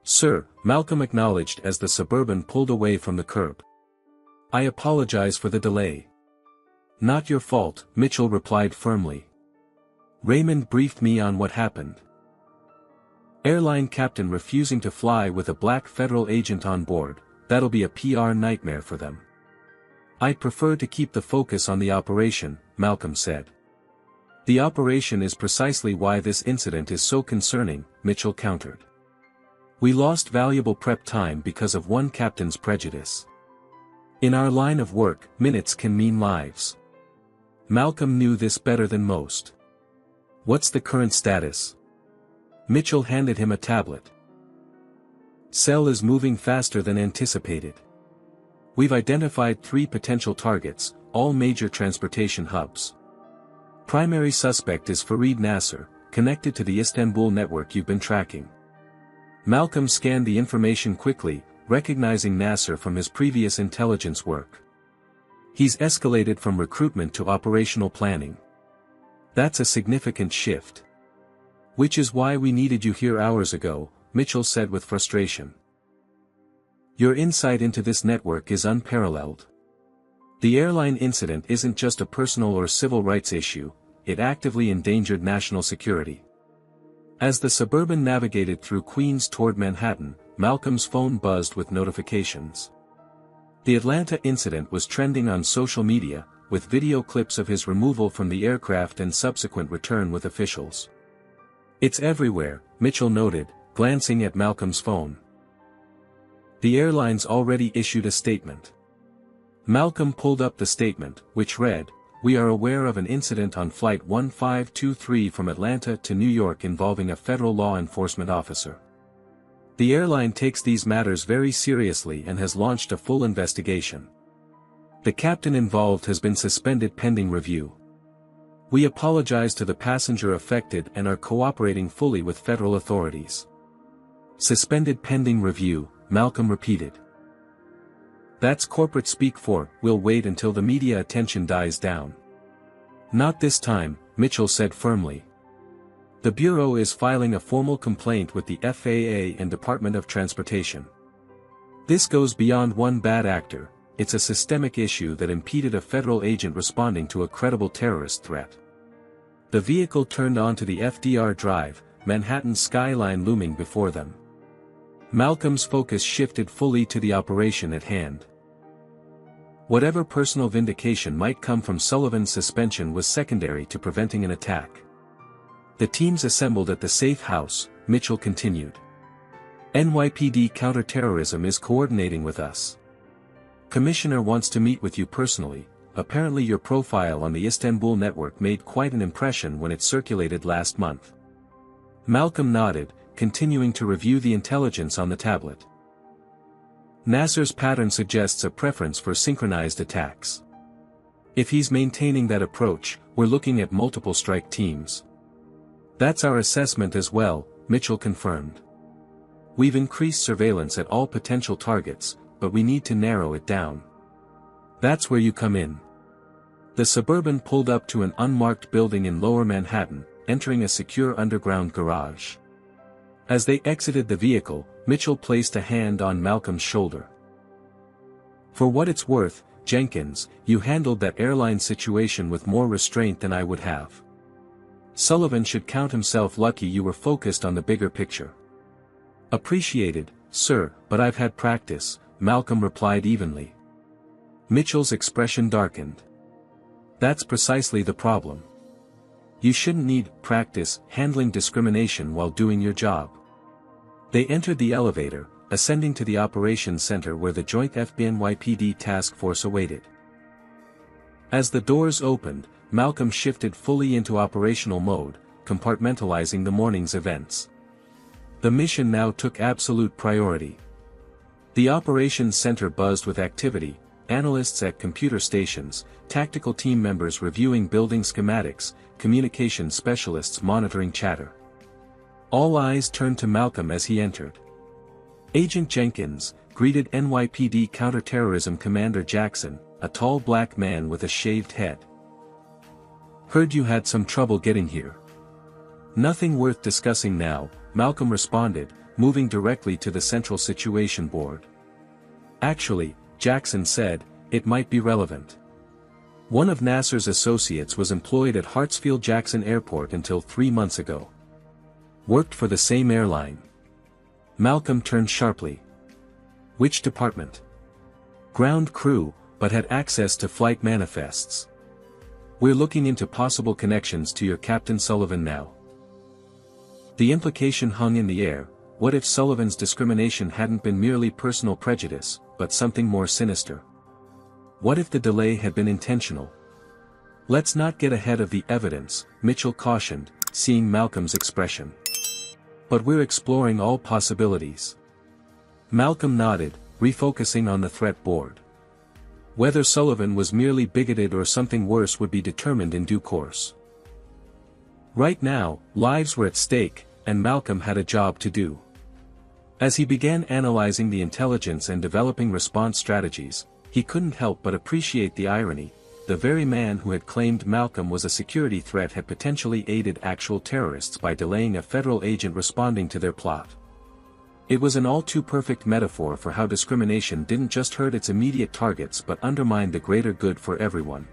"Sir," Malcolm acknowledged as the Suburban pulled away from the curb. "I apologize for the delay." "Not your fault," Mitchell replied firmly. "Raymond briefed me on what happened." Airline captain refusing to fly with a black federal agent on board, that'll be a PR nightmare for them. I'd prefer to keep the focus on the operation, Malcolm said. The operation is precisely why this incident is so concerning, Mitchell countered. We lost valuable prep time because of one captain's prejudice. In our line of work, minutes can mean lives. Malcolm knew this better than most. What's the current status? Mitchell handed him a tablet. Cell is moving faster than anticipated. We've identified 3 potential targets, all major transportation hubs. Primary suspect is Fareed Nasser, connected to the Istanbul network you've been tracking. Malcolm scanned the information quickly, recognizing Nasser from his previous intelligence work. He's escalated from recruitment to operational planning. That's a significant shift. Which is why we needed you here hours ago, Mitchell said with frustration. Your insight into this network is unparalleled. The airline incident isn't just a personal or civil rights issue, it actively endangered national security. As the Suburban navigated through Queens toward Manhattan, Malcolm's phone buzzed with notifications. The Atlanta incident was trending on social media, with video clips of his removal from the aircraft and subsequent return with officials. It's everywhere, Mitchell noted, glancing at Malcolm's phone. The airline's already issued a statement. Malcolm pulled up the statement, which read, "We are aware of an incident on Flight 1523 from Atlanta to New York involving a federal law enforcement officer. The airline takes these matters very seriously and has launched a full investigation. The captain involved has been suspended pending review. We apologize to the passenger affected and are cooperating fully with federal authorities." Suspended pending review, Malcolm repeated. That's corporate speak for, we'll wait until the media attention dies down. Not this time, Mitchell said firmly. The Bureau is filing a formal complaint with the FAA and Department of Transportation. This goes beyond one bad actor, it's a systemic issue that impeded a federal agent responding to a credible terrorist threat. The vehicle turned onto the FDR Drive, Manhattan's skyline looming before them. Malcolm's focus shifted fully to the operation at hand. Whatever personal vindication might come from Sullivan's suspension was secondary to preventing an attack. The teams assembled at the safe house, Mitchell continued. NYPD counterterrorism is coordinating with us. Commissioner wants to meet with you personally. Apparently your profile on the Istanbul network made quite an impression when it circulated last month. Malcolm nodded, continuing to review the intelligence on the tablet. Nasser's pattern suggests a preference for synchronized attacks. If he's maintaining that approach, we're looking at multiple strike teams. That's our assessment as well, Mitchell confirmed. We've increased surveillance at all potential targets, but we need to narrow it down. That's where you come in. The Suburban pulled up to an unmarked building in Lower Manhattan, entering a secure underground garage. As they exited the vehicle, Mitchell placed a hand on Malcolm's shoulder. For what it's worth, Jenkins, you handled that airline situation with more restraint than I would have. Sullivan should count himself lucky you were focused on the bigger picture. Appreciated, sir, but I've had practice, Malcolm replied evenly. Mitchell's expression darkened. That's precisely the problem. You shouldn't need practice handling discrimination while doing your job. They entered the elevator, ascending to the operations center where the joint FBNYPD task force awaited. As the doors opened, Malcolm shifted fully into operational mode, compartmentalizing the morning's events. The mission now took absolute priority. The operations center buzzed with activity, analysts at computer stations, tactical team members reviewing building schematics, communications specialists monitoring chatter. All eyes turned to Malcolm as he entered. Agent Jenkins greeted NYPD Counterterrorism Commander Jackson, a tall black man with a shaved head. Heard you had some trouble getting here. Nothing worth discussing now, Malcolm responded, moving directly to the Central Situation Board. Actually, Jackson said, it might be relevant. One of Nasser's associates was employed at Hartsfield-Jackson Airport until 3 months ago. Worked for the same airline. Malcolm turned sharply. Which department? Ground crew, but had access to flight manifests. We're looking into possible connections to your Captain Sullivan now. The implication hung in the air. What if Sullivan's discrimination hadn't been merely personal prejudice, but something more sinister? What if the delay had been intentional? Let's not get ahead of the evidence, Mitchell cautioned, seeing Malcolm's expression. But we're exploring all possibilities. Malcolm nodded, refocusing on the threat board. Whether Sullivan was merely bigoted or something worse would be determined in due course. Right now, lives were at stake, and Malcolm had a job to do. As he began analyzing the intelligence and developing response strategies, he couldn't help but appreciate the irony. The very man who had claimed Malcolm was a security threat had potentially aided actual terrorists by delaying a federal agent responding to their plot. It was an all-too-perfect metaphor for how discrimination didn't just hurt its immediate targets but undermined the greater good for everyone.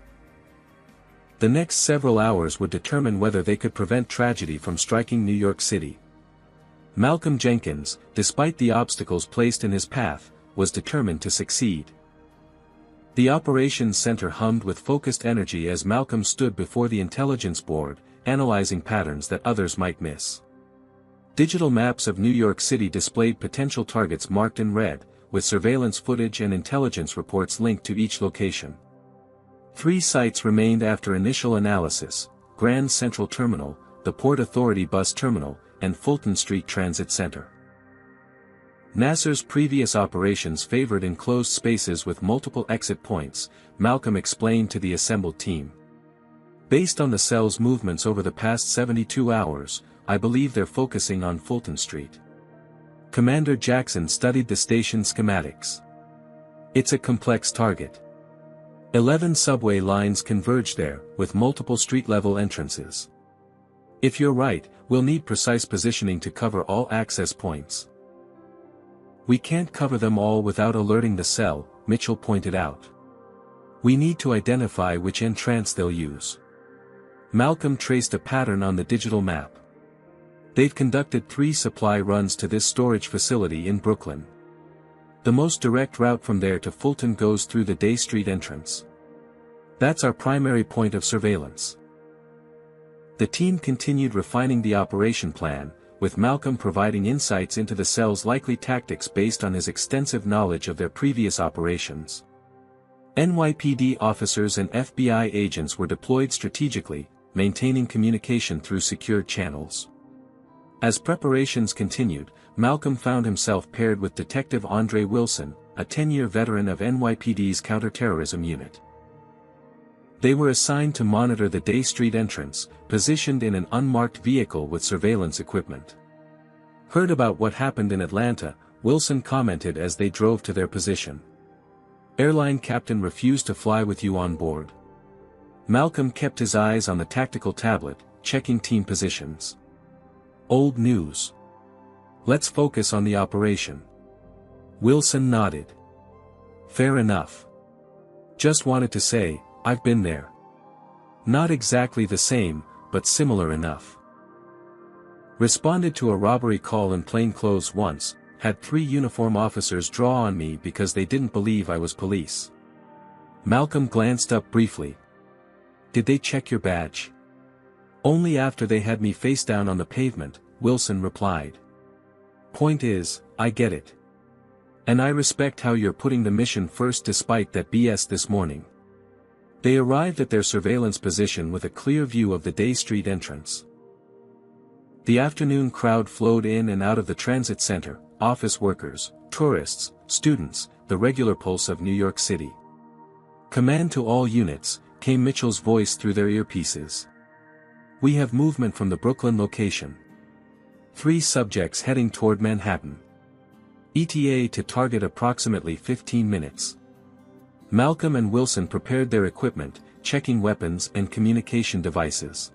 The next several hours would determine whether they could prevent tragedy from striking New York City. Malcolm Jenkins, despite the obstacles placed in his path, was determined to succeed. The operations center hummed with focused energy as Malcolm stood before the intelligence board, analyzing patterns that others might miss. Digital maps of New York City displayed potential targets marked in red, with surveillance footage and intelligence reports linked to each location. 3 sites remained after initial analysis: Grand Central Terminal, the Port Authority Bus Terminal, and Fulton Street Transit Center. Nasser's previous operations favored enclosed spaces with multiple exit points, Malcolm explained to the assembled team. Based on the cell's movements over the past 72 hours, I believe they're focusing on Fulton Street. Commander Jackson studied the station schematics. It's a complex target. 11 subway lines converge there, with multiple street-level entrances. If you're right, we'll need precise positioning to cover all access points. We can't cover them all without alerting the cell, Mitchell pointed out. We need to identify which entrance they'll use. Malcolm traced a pattern on the digital map. They've conducted 3 supply runs to this storage facility in Brooklyn. The most direct route from there to Fulton goes through the Day Street entrance. That's our primary point of surveillance. The team continued refining the operation plan, with Malcolm providing insights into the cell's likely tactics based on his extensive knowledge of their previous operations. NYPD officers and FBI agents were deployed strategically, maintaining communication through secured channels. As preparations continued, Malcolm found himself paired with Detective Andre Wilson, a 10-year veteran of NYPD's counterterrorism unit. They were assigned to monitor the Day Street entrance, positioned in an unmarked vehicle with surveillance equipment. Heard about what happened in Atlanta, Wilson commented as they drove to their position. Airline captain refused to fly with you on board. Malcolm kept his eyes on the tactical tablet, checking team positions. Old news. Let's focus on the operation. Wilson nodded. Fair enough. Just wanted to say, I've been there. Not exactly the same, but similar enough. Responded to a robbery call in plain clothes once, had 3 uniform officers draw on me because they didn't believe I was police. Malcolm glanced up briefly. Did they check your badge? Only after they had me face down on the pavement, Wilson replied. Point is, I get it. And I respect how you're putting the mission first despite that BS this morning. They arrived at their surveillance position with a clear view of the Day Street entrance. The afternoon crowd flowed in and out of the transit center, office workers, tourists, students, the regular pulse of New York City. Command to all units, came Mitchell's voice through their earpieces. We have movement from the Brooklyn location. 3 subjects heading toward Manhattan. ETA to target approximately 15 minutes. Malcolm and Wilson prepared their equipment, checking weapons and communication devices.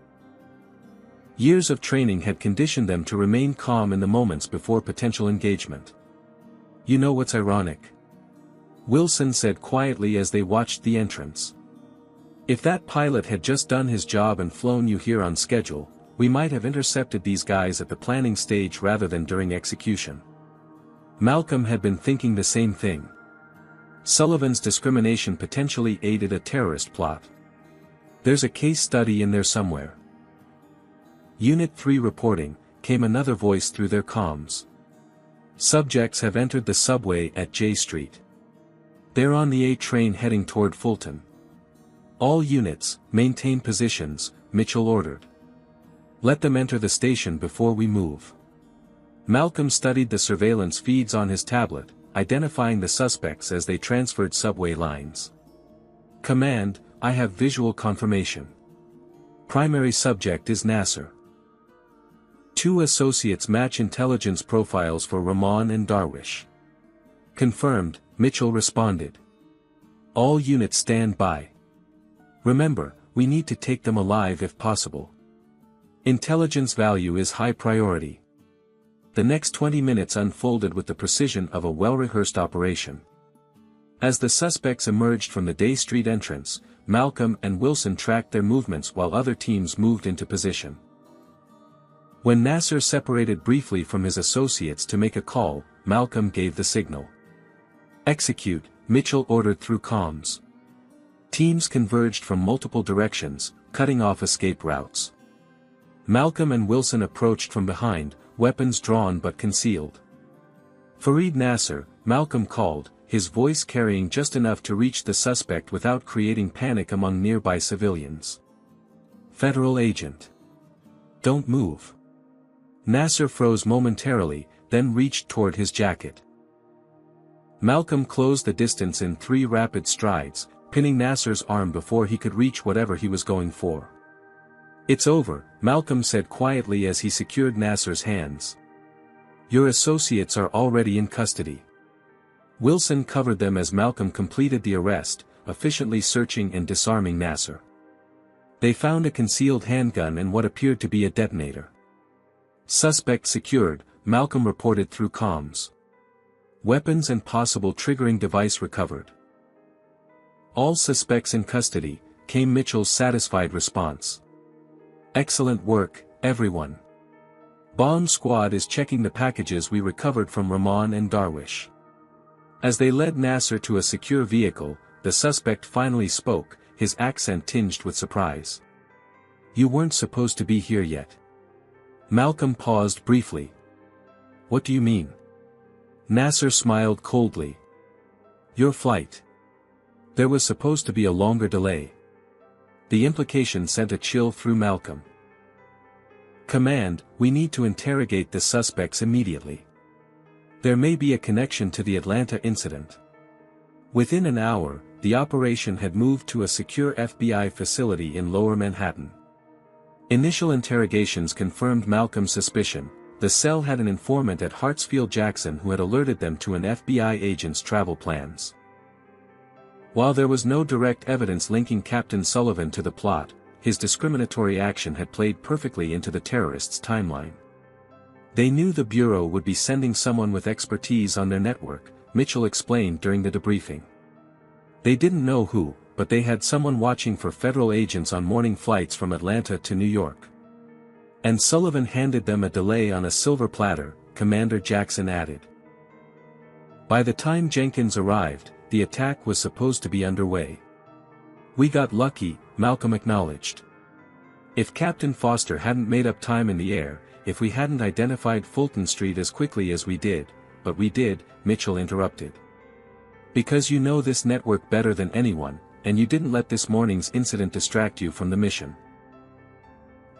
Years of training had conditioned them to remain calm in the moments before potential engagement. You know what's ironic? Wilson said quietly as they watched the entrance. If that pilot had just done his job and flown you here on schedule, we might have intercepted these guys at the planning stage rather than during execution. Malcolm had been thinking the same thing. Sullivan's discrimination potentially aided a terrorist plot. There's a case study in there somewhere. Unit 3 reporting, came another voice through their comms. Subjects have entered the subway at J Street. They're on the A train heading toward Fulton. All units, maintain positions, Mitchell ordered. Let them enter the station before we move. Malcolm studied the surveillance feeds on his tablet, identifying the suspects as they transferred subway lines. Command, I have visual confirmation. Primary subject is Nasser. 2 associates match intelligence profiles for Rahman and Darwish. Confirmed, Mitchell responded. All units stand by. Remember, we need to take them alive if possible. Intelligence value is high priority. The next 20 minutes unfolded with the precision of a well-rehearsed operation. As the suspects emerged from the Day Street entrance, Malcolm and Wilson tracked their movements while other teams moved into position. When Nasser separated briefly from his associates to make a call, Malcolm gave the signal. Execute, Mitchell ordered through comms. Teams converged from multiple directions, cutting off escape routes. Malcolm and Wilson approached from behind, weapons drawn but concealed. Fareed Nasser, Malcolm called, his voice carrying just enough to reach the suspect without creating panic among nearby civilians. Federal agent. Don't move. Nasser froze momentarily, then reached toward his jacket. Malcolm closed the distance in 3 rapid strides, pinning Nasser's arm before he could reach whatever he was going for. It's over, Malcolm said quietly as he secured Nasser's hands. Your associates are already in custody. Wilson covered them as Malcolm completed the arrest, efficiently searching and disarming Nasser. They found a concealed handgun and what appeared to be a detonator. Suspect secured, Malcolm reported through comms. Weapons and possible triggering device recovered. All suspects in custody, came Mitchell's satisfied response. Excellent work, everyone. Bomb squad is checking the packages we recovered from Rahman and Darwish. As they led Nasser to a secure vehicle, the suspect finally spoke, his accent tinged with surprise. You weren't supposed to be here yet. Malcolm paused briefly. What do you mean? Nasser smiled coldly. Your flight. There was supposed to be a longer delay. The implication sent a chill through Malcolm. Command, we need to interrogate the suspects immediately. There may be a connection to the Atlanta incident. Within an hour, the operation had moved to a secure FBI facility in Lower Manhattan. Initial interrogations confirmed Malcolm's suspicion. The cell had an informant at Hartsfield-Jackson who had alerted them to an FBI agent's travel plans. While there was no direct evidence linking Captain Sullivan to the plot, his discriminatory action had played perfectly into the terrorists' timeline. They knew the Bureau would be sending someone with expertise on their network, Mitchell explained during the debriefing. They didn't know who, but they had someone watching for federal agents on morning flights from Atlanta to New York. And Sullivan handed them a delay on a silver platter, Commander Jackson added. By the time Jenkins arrived, the attack was supposed to be underway. We got lucky, Malcolm acknowledged. If Captain Foster hadn't made up time in the air, if we hadn't identified Fulton Street as quickly as we did, but we did, Mitchell interrupted. Because you know this network better than anyone, and you didn't let this morning's incident distract you from the mission.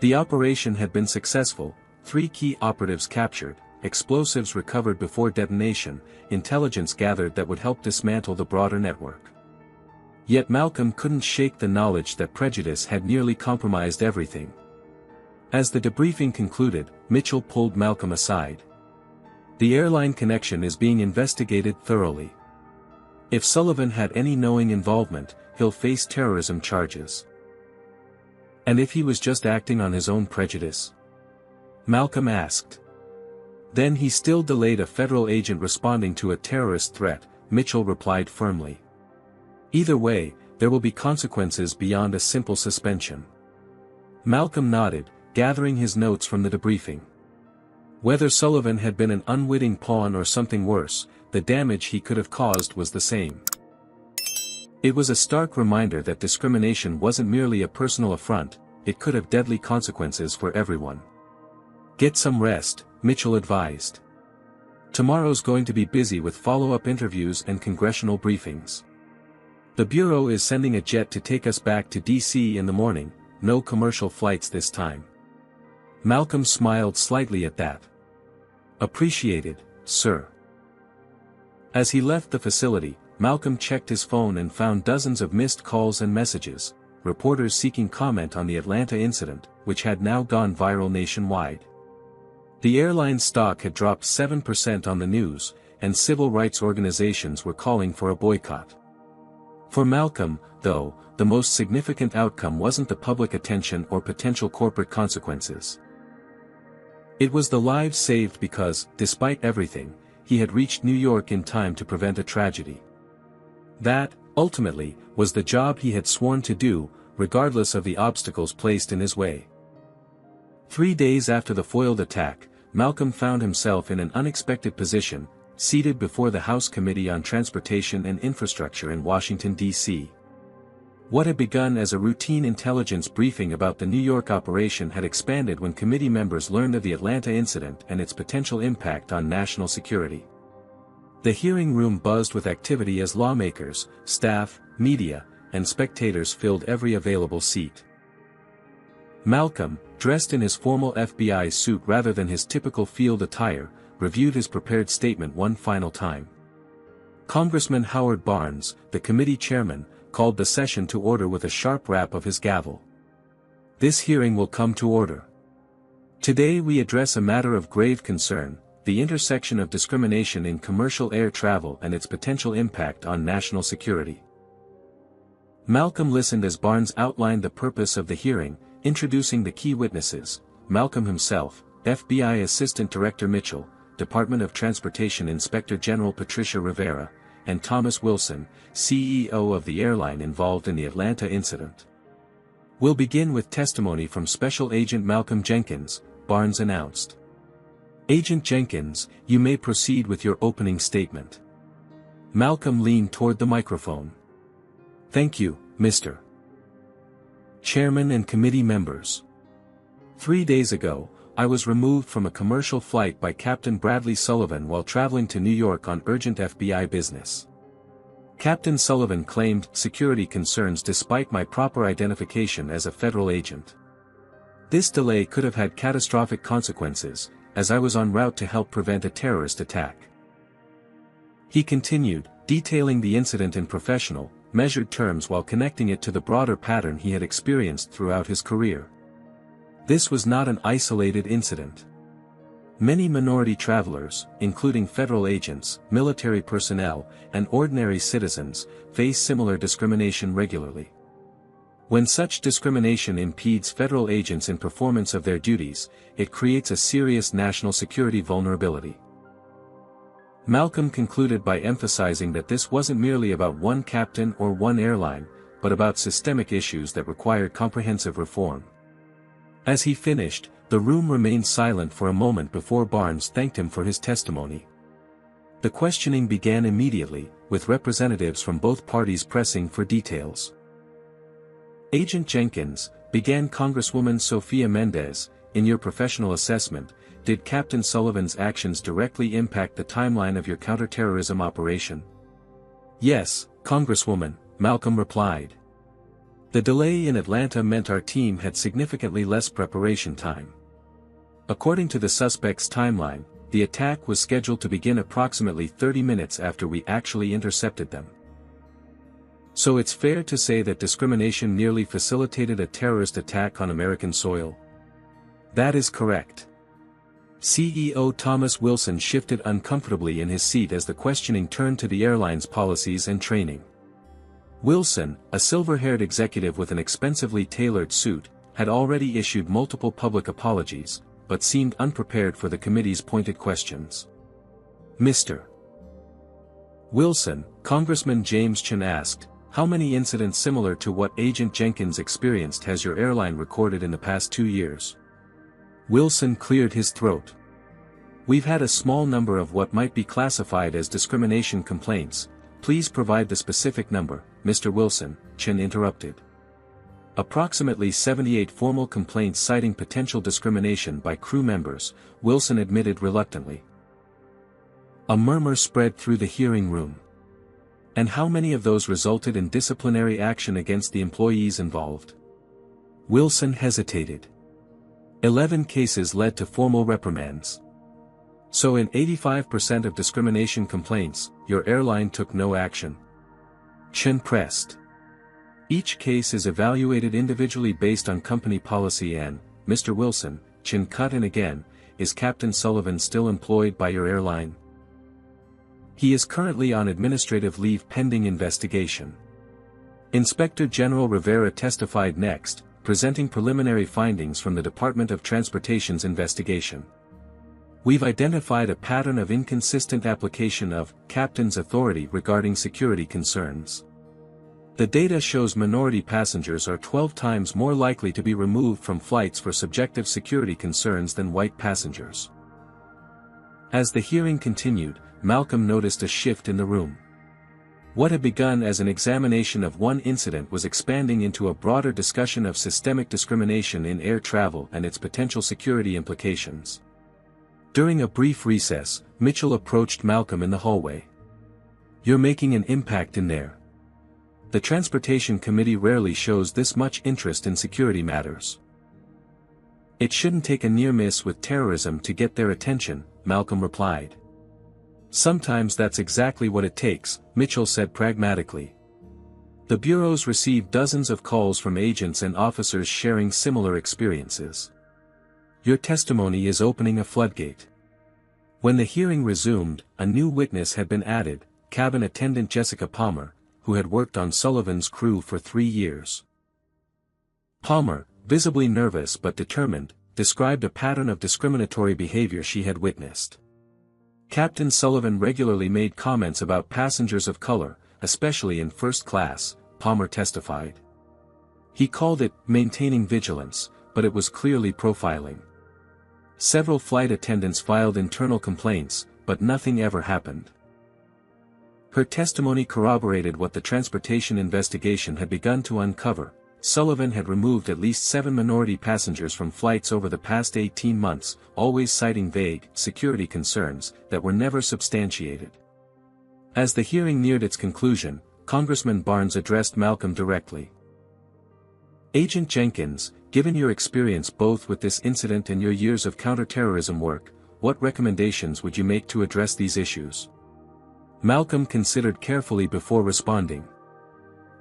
The operation had been successful, 3 key operatives captured, explosives recovered before detonation, intelligence gathered that would help dismantle the broader network. Yet Malcolm couldn't shake the knowledge that prejudice had nearly compromised everything. As the debriefing concluded, Mitchell pulled Malcolm aside. The airline connection is being investigated thoroughly. If Sullivan had any knowing involvement, he'll face terrorism charges. And if he was just acting on his own prejudice? Malcolm asked. Then he still delayed a federal agent responding to a terrorist threat, Mitchell replied firmly. Either way, there will be consequences beyond a simple suspension. Malcolm nodded, gathering his notes from the debriefing. Whether Sullivan had been an unwitting pawn or something worse, the damage he could have caused was the same. It was a stark reminder that discrimination wasn't merely a personal affront, it could have deadly consequences for everyone. "Get some rest," Mitchell advised. "Tomorrow's going to be busy with follow-up interviews and congressional briefings. The Bureau is sending a jet to take us back to D.C. in the morning, no commercial flights this time." Malcolm smiled slightly at that. "Appreciated, sir." As he left the facility, Malcolm checked his phone and found dozens of missed calls and messages, reporters seeking comment on the Atlanta incident, which had now gone viral nationwide. The airline stock had dropped 7% on the news, and civil rights organizations were calling for a boycott. For Malcolm, though, the most significant outcome wasn't the public attention or potential corporate consequences. It was the lives saved because, despite everything, he had reached New York in time to prevent a tragedy. That, ultimately, was the job he had sworn to do, regardless of the obstacles placed in his way. 3 days after the foiled attack, Malcolm found himself in an unexpected position, seated before the House Committee on Transportation and Infrastructure in Washington, D.C. What had begun as a routine intelligence briefing about the New York operation had expanded when committee members learned of the Atlanta incident and its potential impact on national security. The hearing room buzzed with activity as lawmakers, staff, media, and spectators filled every available seat. Malcolm, dressed in his formal FBI suit rather than his typical field attire, reviewed his prepared statement one final time. Congressman Howard Barnes, the committee chairman, called the session to order with a sharp rap of his gavel. "This hearing will come to order. Today we address a matter of grave concern, the intersection of discrimination in commercial air travel and its potential impact on national security." Malcolm listened as Barnes outlined the purpose of the hearing, introducing the key witnesses: Malcolm himself, FBI Assistant Director Mitchell, Department of Transportation Inspector General Patricia Rivera, and Thomas Wilson, CEO of the airline involved in the Atlanta incident. "We'll begin with testimony from Special Agent Malcolm Jenkins," Barnes announced. "Agent Jenkins, you may proceed with your opening statement." Malcolm leaned toward the microphone. "Thank you, Mr. Chairman and committee members. 3 days ago, I was removed from a commercial flight by Captain Bradley Sullivan while traveling to New York on urgent FBI business. Captain Sullivan claimed security concerns despite my proper identification as a federal agent. This delay could have had catastrophic consequences, as I was en route to help prevent a terrorist attack." He continued, detailing the incident in professional, measured terms while connecting it to the broader pattern he had experienced throughout his career. This was not an isolated incident. Many minority travelers, including federal agents, military personnel, and ordinary citizens, face similar discrimination regularly. When such discrimination impedes federal agents in performance of their duties, it creates a serious national security vulnerability. Malcolm concluded by emphasizing that this wasn't merely about one captain or one airline, but about systemic issues that required comprehensive reform. As he finished, the room remained silent for a moment before Barnes thanked him for his testimony. The questioning began immediately, with representatives from both parties pressing for details. "Agent Jenkins," began Congresswoman Sophia Mendez, "in your professional assessment, did Captain Sullivan's actions directly impact the timeline of your counterterrorism operation?" "Yes, Congresswoman," Malcolm replied. "The delay in Atlanta meant our team had significantly less preparation time. According to the suspect's timeline, the attack was scheduled to begin approximately 30 minutes after we actually intercepted them. So it's fair to say that discrimination nearly facilitated a terrorist attack on American soil?" "That is correct." CEO Thomas Wilson shifted uncomfortably in his seat as the questioning turned to the airline's policies and training. Wilson, a silver-haired executive with an expensively tailored suit, had already issued multiple public apologies, but seemed unprepared for the committee's pointed questions. "Mr. Wilson," Congressman James Chen asked, "how many incidents similar to what Agent Jenkins experienced has your airline recorded in the past 2 years?" Wilson cleared his throat. We've had a small number of what might be classified as discrimination complaints. Please provide the specific number, Mr. Wilson, Chen interrupted. Approximately 78 formal complaints citing potential discrimination by crew members, Wilson admitted reluctantly. A murmur spread through the hearing room. And how many of those resulted in disciplinary action against the employees involved? Wilson hesitated. 11 cases led to formal reprimands. So in 85% of discrimination complaints, your airline took no action? Chen pressed. Each case is evaluated individually based on company policy and, Mr. Wilson, Chen cut in again, is Captain Sullivan still employed by your airline? He is currently on administrative leave pending investigation. Inspector General Rivera testified next, presenting preliminary findings from the Department of Transportation's investigation. We've identified a pattern of inconsistent application of captain's authority regarding security concerns. The data shows minority passengers are 12 times more likely to be removed from flights for subjective security concerns than white passengers. As the hearing continued, Malcolm noticed a shift in the room. What had begun as an examination of one incident was expanding into a broader discussion of systemic discrimination in air travel and its potential security implications. During a brief recess, Mitchell approached Malcolm in the hallway. You're making an impact in there. The Transportation Committee rarely shows this much interest in security matters. It shouldn't take a near miss with terrorism to get their attention, Malcolm replied. Sometimes that's exactly what it takes, Mitchell said pragmatically. The bureaus receive dozens of calls from agents and officers sharing similar experiences. Your testimony is opening a floodgate. When the hearing resumed, a new witness had been added, cabin attendant Jessica Palmer, who had worked on Sullivan's crew for 3 years. Palmer, visibly nervous but determined, described a pattern of discriminatory behavior she had witnessed. Captain Sullivan regularly made comments about passengers of color, especially in first class, Palmer testified. He called it maintaining vigilance, but it was clearly profiling. Several flight attendants filed internal complaints, but nothing ever happened. Her testimony corroborated what the transportation investigation had begun to uncover. Sullivan had removed at least 7 minority passengers from flights over the past 18 months, always citing vague security concerns that were never substantiated. As the hearing neared its conclusion, Congressman Barnes addressed Malcolm directly. Agent Jenkins, given your experience both with this incident and your years of counterterrorism work, what recommendations would you make to address these issues? Malcolm considered carefully before responding.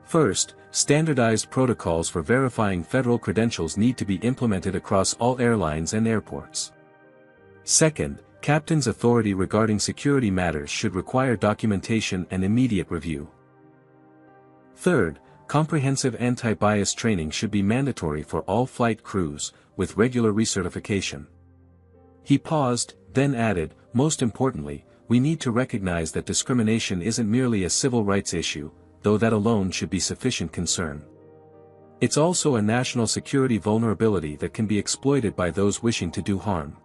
First, standardized protocols for verifying federal credentials need to be implemented across all airlines and airports. Second, captain's authority regarding security matters should require documentation and immediate review. Third, comprehensive anti-bias training should be mandatory for all flight crews, with regular recertification. He paused, then added, most importantly, we need to recognize that discrimination isn't merely a civil rights issue, though that alone should be sufficient concern. It's also a national security vulnerability that can be exploited by those wishing to do harm.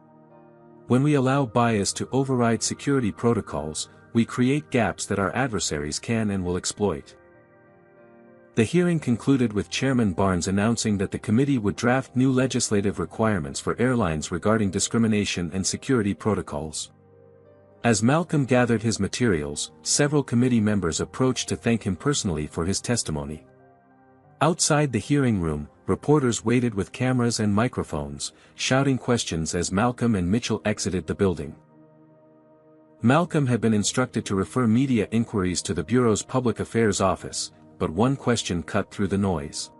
When we allow bias to override security protocols, we create gaps that our adversaries can and will exploit. The hearing concluded with Chairman Barnes announcing that the committee would draft new legislative requirements for airlines regarding discrimination and security protocols. As Malcolm gathered his materials, several committee members approached to thank him personally for his testimony. Outside the hearing room, reporters waited with cameras and microphones, shouting questions as Malcolm and Mitchell exited the building. Malcolm had been instructed to refer media inquiries to the Bureau's Public Affairs Office, but one question cut through the noise.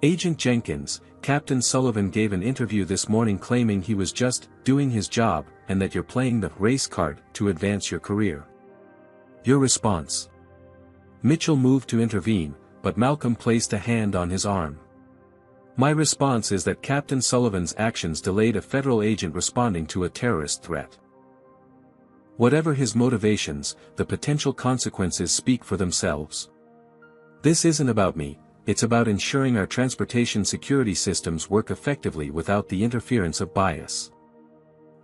Agent Jenkins, Captain Sullivan gave an interview this morning claiming he was just doing his job and that you're playing the race card to advance your career. Your response? Mitchell moved to intervene, but Malcolm placed a hand on his arm. My response is that Captain Sullivan's actions delayed a federal agent responding to a terrorist threat. Whatever his motivations, the potential consequences speak for themselves. This isn't about me, it's about ensuring our transportation security systems work effectively without the interference of bias."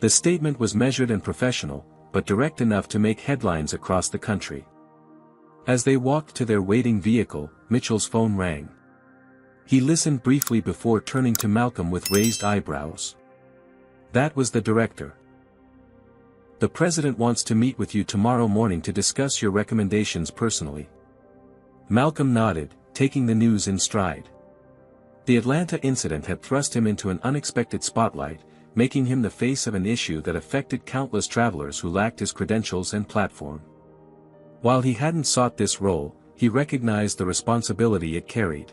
The statement was measured and professional, but direct enough to make headlines across the country. As they walked to their waiting vehicle, Mitchell's phone rang. He listened briefly before turning to Malcolm with raised eyebrows. That was the director. "The president wants to meet with you tomorrow morning to discuss your recommendations personally." Malcolm nodded, taking the news in stride. The Atlanta incident had thrust him into an unexpected spotlight, making him the face of an issue that affected countless travelers who lacked his credentials and platform. While he hadn't sought this role, he recognized the responsibility it carried.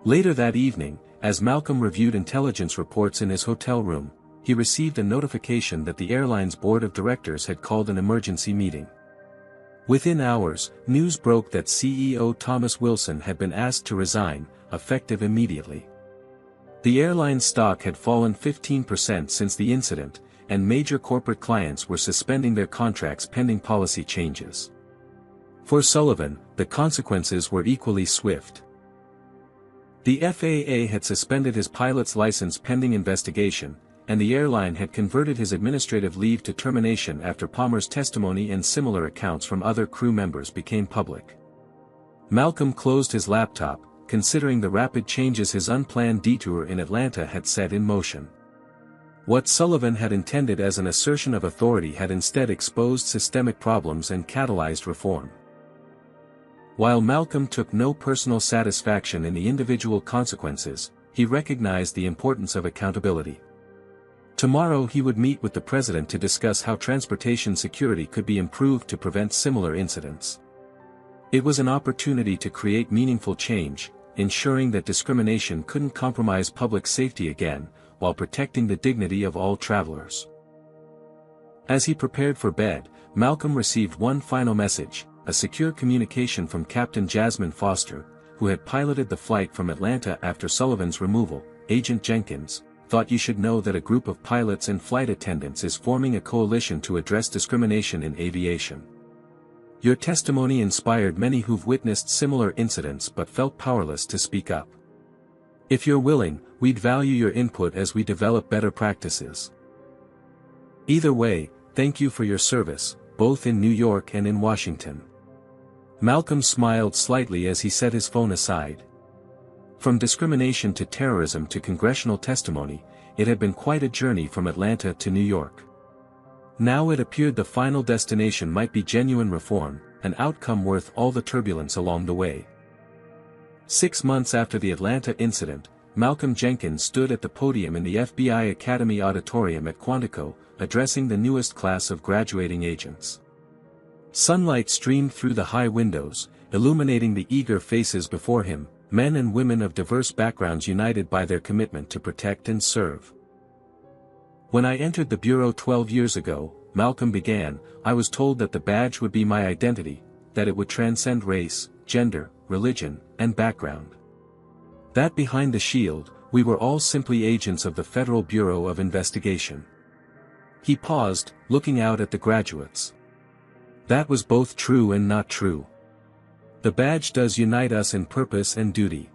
Later that evening, as Malcolm reviewed intelligence reports in his hotel room, he received a notification that the airline's board of directors had called an emergency meeting. Within hours, news broke that CEO Thomas Wilson had been asked to resign, effective immediately. The airline's stock had fallen 15% since the incident, and major corporate clients were suspending their contracts pending policy changes. For Sullivan, the consequences were equally swift. The FAA had suspended his pilot's license pending investigation, and the airline had converted his administrative leave to termination after Palmer's testimony and similar accounts from other crew members became public. Malcolm closed his laptop, considering the rapid changes his unplanned detour in Atlanta had set in motion. What Sullivan had intended as an assertion of authority had instead exposed systemic problems and catalyzed reform. While Malcolm took no personal satisfaction in the individual consequences, he recognized the importance of accountability. Tomorrow he would meet with the president to discuss how transportation security could be improved to prevent similar incidents. It was an opportunity to create meaningful change, ensuring that discrimination couldn't compromise public safety again, while protecting the dignity of all travelers. As he prepared for bed, Malcolm received one final message, a secure communication from Captain Jasmine Foster, who had piloted the flight from Atlanta after Sullivan's removal. "Agent Jenkins, thought you should know that a group of pilots and flight attendants is forming a coalition to address discrimination in aviation. Your testimony inspired many who've witnessed similar incidents but felt powerless to speak up. If you're willing, we'd value your input as we develop better practices. Either way, thank you for your service, both in New York and in Washington." Malcolm smiled slightly as he set his phone aside. From discrimination to terrorism to congressional testimony, it had been quite a journey from Atlanta to New York. Now it appeared the final destination might be genuine reform, an outcome worth all the turbulence along the way. 6 months after the Atlanta incident, Malcolm Jenkins stood at the podium in the FBI Academy Auditorium at Quantico, addressing the newest class of graduating agents. Sunlight streamed through the high windows, illuminating the eager faces before him, men and women of diverse backgrounds united by their commitment to protect and serve. "When I entered the Bureau 12 years ago," Malcolm began, "I was told that the badge would be my identity, that it would transcend race, gender, religion, and background. That behind the shield, we were all simply agents of the Federal Bureau of Investigation." He paused, looking out at the graduates. That was both true and not true. The badge does unite us in purpose and duty.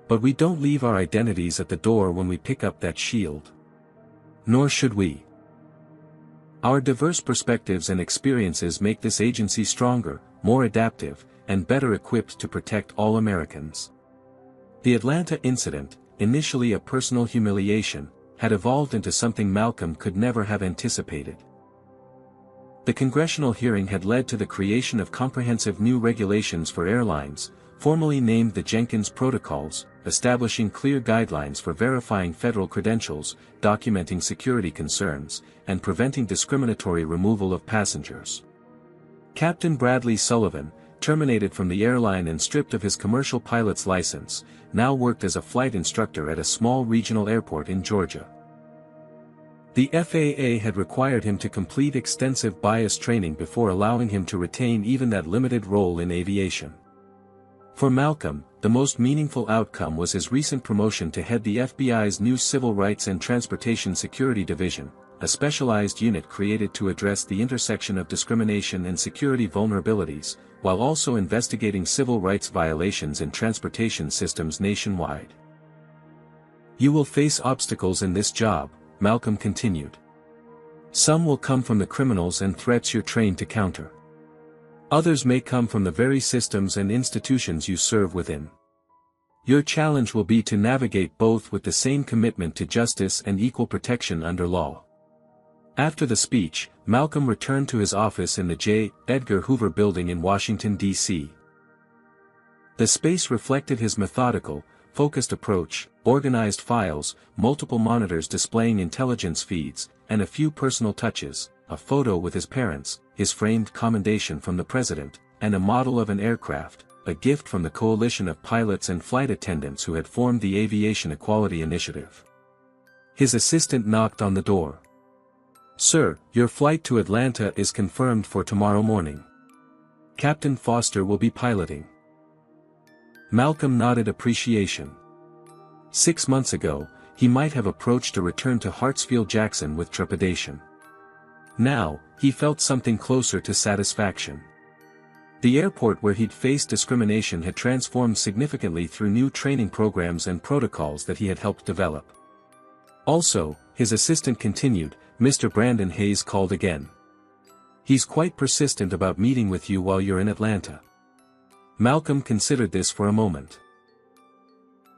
But we don't leave our identities at the door when we pick up that shield. Nor should we. Our diverse perspectives and experiences make this agency stronger, more adaptive, and better equipped to protect all Americans. The Atlanta incident, initially a personal humiliation, had evolved into something Malcolm could never have anticipated. The congressional hearing had led to the creation of comprehensive new regulations for airlines, formally named the Jenkins Protocols, establishing clear guidelines for verifying federal credentials, documenting security concerns, and preventing discriminatory removal of passengers. Captain Bradley Sullivan, terminated from the airline and stripped of his commercial pilot's license, now worked as a flight instructor at a small regional airport in Georgia. The FAA had required him to complete extensive bias training before allowing him to retain even that limited role in aviation. For Malcolm, the most meaningful outcome was his recent promotion to head the FBI's new Civil Rights and Transportation Security Division, a specialized unit created to address the intersection of discrimination and security vulnerabilities, while also investigating civil rights violations in transportation systems nationwide. You will face obstacles in this job, Malcolm continued. Some will come from the criminals and threats you're trained to counter. Others may come from the very systems and institutions you serve within. Your challenge will be to navigate both with the same commitment to justice and equal protection under law. After the speech, Malcolm returned to his office in the J. Edgar Hoover Building in Washington, D.C. The space reflected his methodical, focused approach, organized files, multiple monitors displaying intelligence feeds, and a few personal touches, a photo with his parents, his framed commendation from the president, and a model of an aircraft, a gift from the coalition of pilots and flight attendants who had formed the Aviation Equality Initiative. His assistant knocked on the door. "Sir, your flight to Atlanta is confirmed for tomorrow morning. Captain Foster will be piloting." Malcolm nodded appreciation. 6 months ago, he might have approached a return to Hartsfield-Jackson with trepidation. Now, he felt something closer to satisfaction. The airport where he'd faced discrimination had transformed significantly through new training programs and protocols that he had helped develop. Also, his assistant continued, "Mr. Brandon Hayes called again. He's quite persistent about meeting with you while you're in Atlanta." Malcolm considered this for a moment.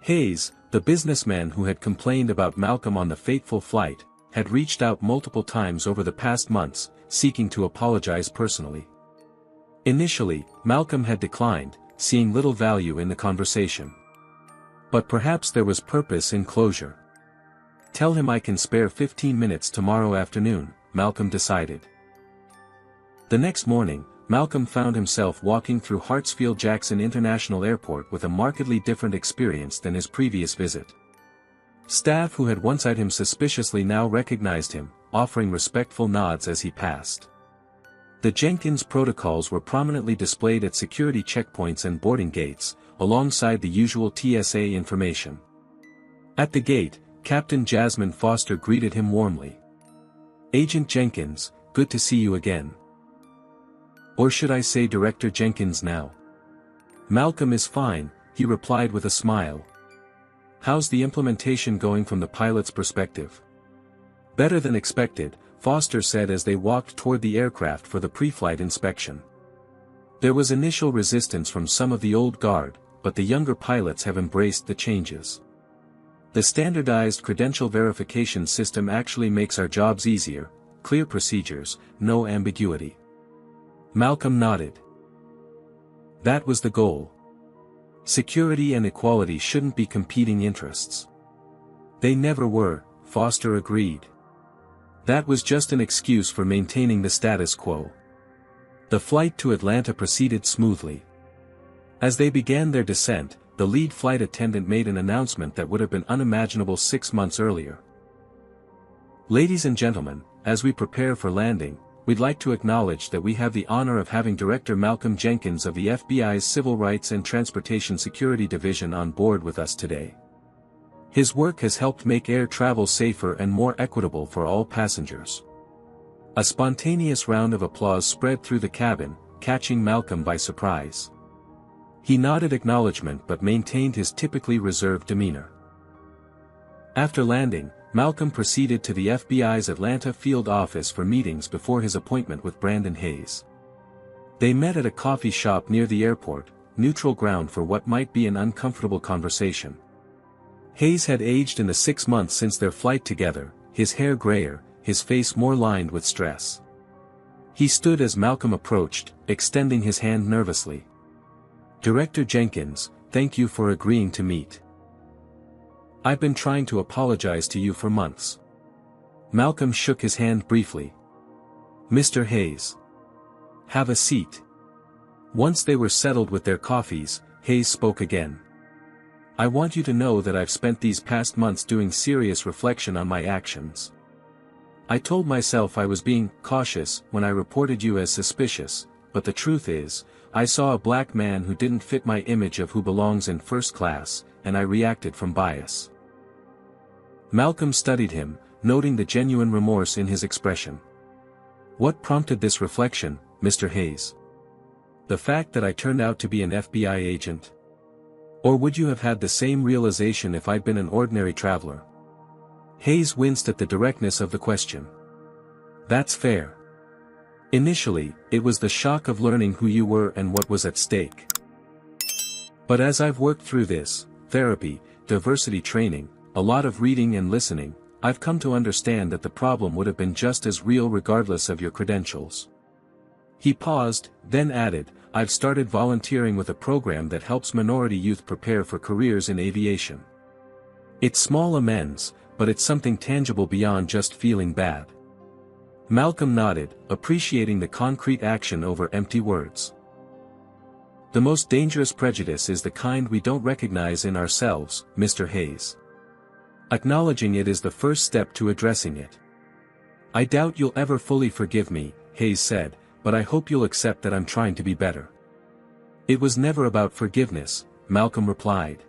Hayes, the businessman who had complained about Malcolm on the fateful flight, had reached out multiple times over the past months, seeking to apologize personally. Initially, Malcolm had declined, seeing little value in the conversation. But perhaps there was purpose in closure. "Tell him I can spare 15 minutes tomorrow afternoon," Malcolm decided. The next morning, Malcolm found himself walking through Hartsfield-Jackson International Airport with a markedly different experience than his previous visit. Staff who had once eyed him suspiciously now recognized him, offering respectful nods as he passed. The Jenkins protocols were prominently displayed at security checkpoints and boarding gates, alongside the usual TSA information. At the gate, Captain Jasmine Foster greeted him warmly. "Agent Jenkins, good to see you again. Or should I say Director Jenkins now?" "Malcolm is fine," he replied with a smile. "How's the implementation going from the pilot's perspective?" "Better than expected," Foster said as they walked toward the aircraft for the pre-flight inspection. "There was initial resistance from some of the old guard, but the younger pilots have embraced the changes. The standardized credential verification system actually makes our jobs easier, clear procedures, no ambiguity." Malcolm nodded. That was the goal. Security and equality shouldn't be competing interests. They never were, Foster agreed. That was just an excuse for maintaining the status quo. The flight to Atlanta proceeded smoothly. As they began their descent, the lead flight attendant made an announcement that would have been unimaginable 6 months earlier. "Ladies and gentlemen, as we prepare for landing, we'd like to acknowledge that we have the honor of having Director Malcolm Jenkins of the FBI's Civil Rights and Transportation Security Division on board with us today. His work has helped make air travel safer and more equitable for all passengers." A spontaneous round of applause spread through the cabin, catching Malcolm by surprise. He nodded acknowledgement but maintained his typically reserved demeanor. After landing, Malcolm proceeded to the FBI's Atlanta field office for meetings before his appointment with Brandon Hayes. They met at a coffee shop near the airport, neutral ground for what might be an uncomfortable conversation. Hayes had aged in the 6 months since their flight together, his hair grayer, his face more lined with stress. He stood as Malcolm approached, extending his hand nervously. "Director Jenkins, thank you for agreeing to meet. I've been trying to apologize to you for months." Malcolm shook his hand briefly. "Mr. Hayes. Have a seat." Once they were settled with their coffees, Hayes spoke again. "I want you to know that I've spent these past months doing serious reflection on my actions. I told myself I was being cautious when I reported you as suspicious, but the truth is, I saw a black man who didn't fit my image of who belongs in first class, and I reacted from bias." Malcolm studied him, noting the genuine remorse in his expression. "What prompted this reflection, Mr. Hayes? The fact that I turned out to be an FBI agent? Or would you have had the same realization if I'd been an ordinary traveler?" Hayes winced at the directness of the question. "That's fair. Initially, it was the shock of learning who you were and what was at stake. But as I've worked through this, therapy, diversity training, a lot of reading and listening, I've come to understand that the problem would have been just as real regardless of your credentials." He paused, then added, "I've started volunteering with a program that helps minority youth prepare for careers in aviation. It's small amends, but it's something tangible beyond just feeling bad." Malcolm nodded, appreciating the concrete action over empty words. "The most dangerous prejudice is the kind we don't recognize in ourselves, Mr. Hayes. Acknowledging it is the first step to addressing it." "I doubt you'll ever fully forgive me," Hayes said, "but I hope you'll accept that I'm trying to be better." "It was never about forgiveness," Malcolm replied.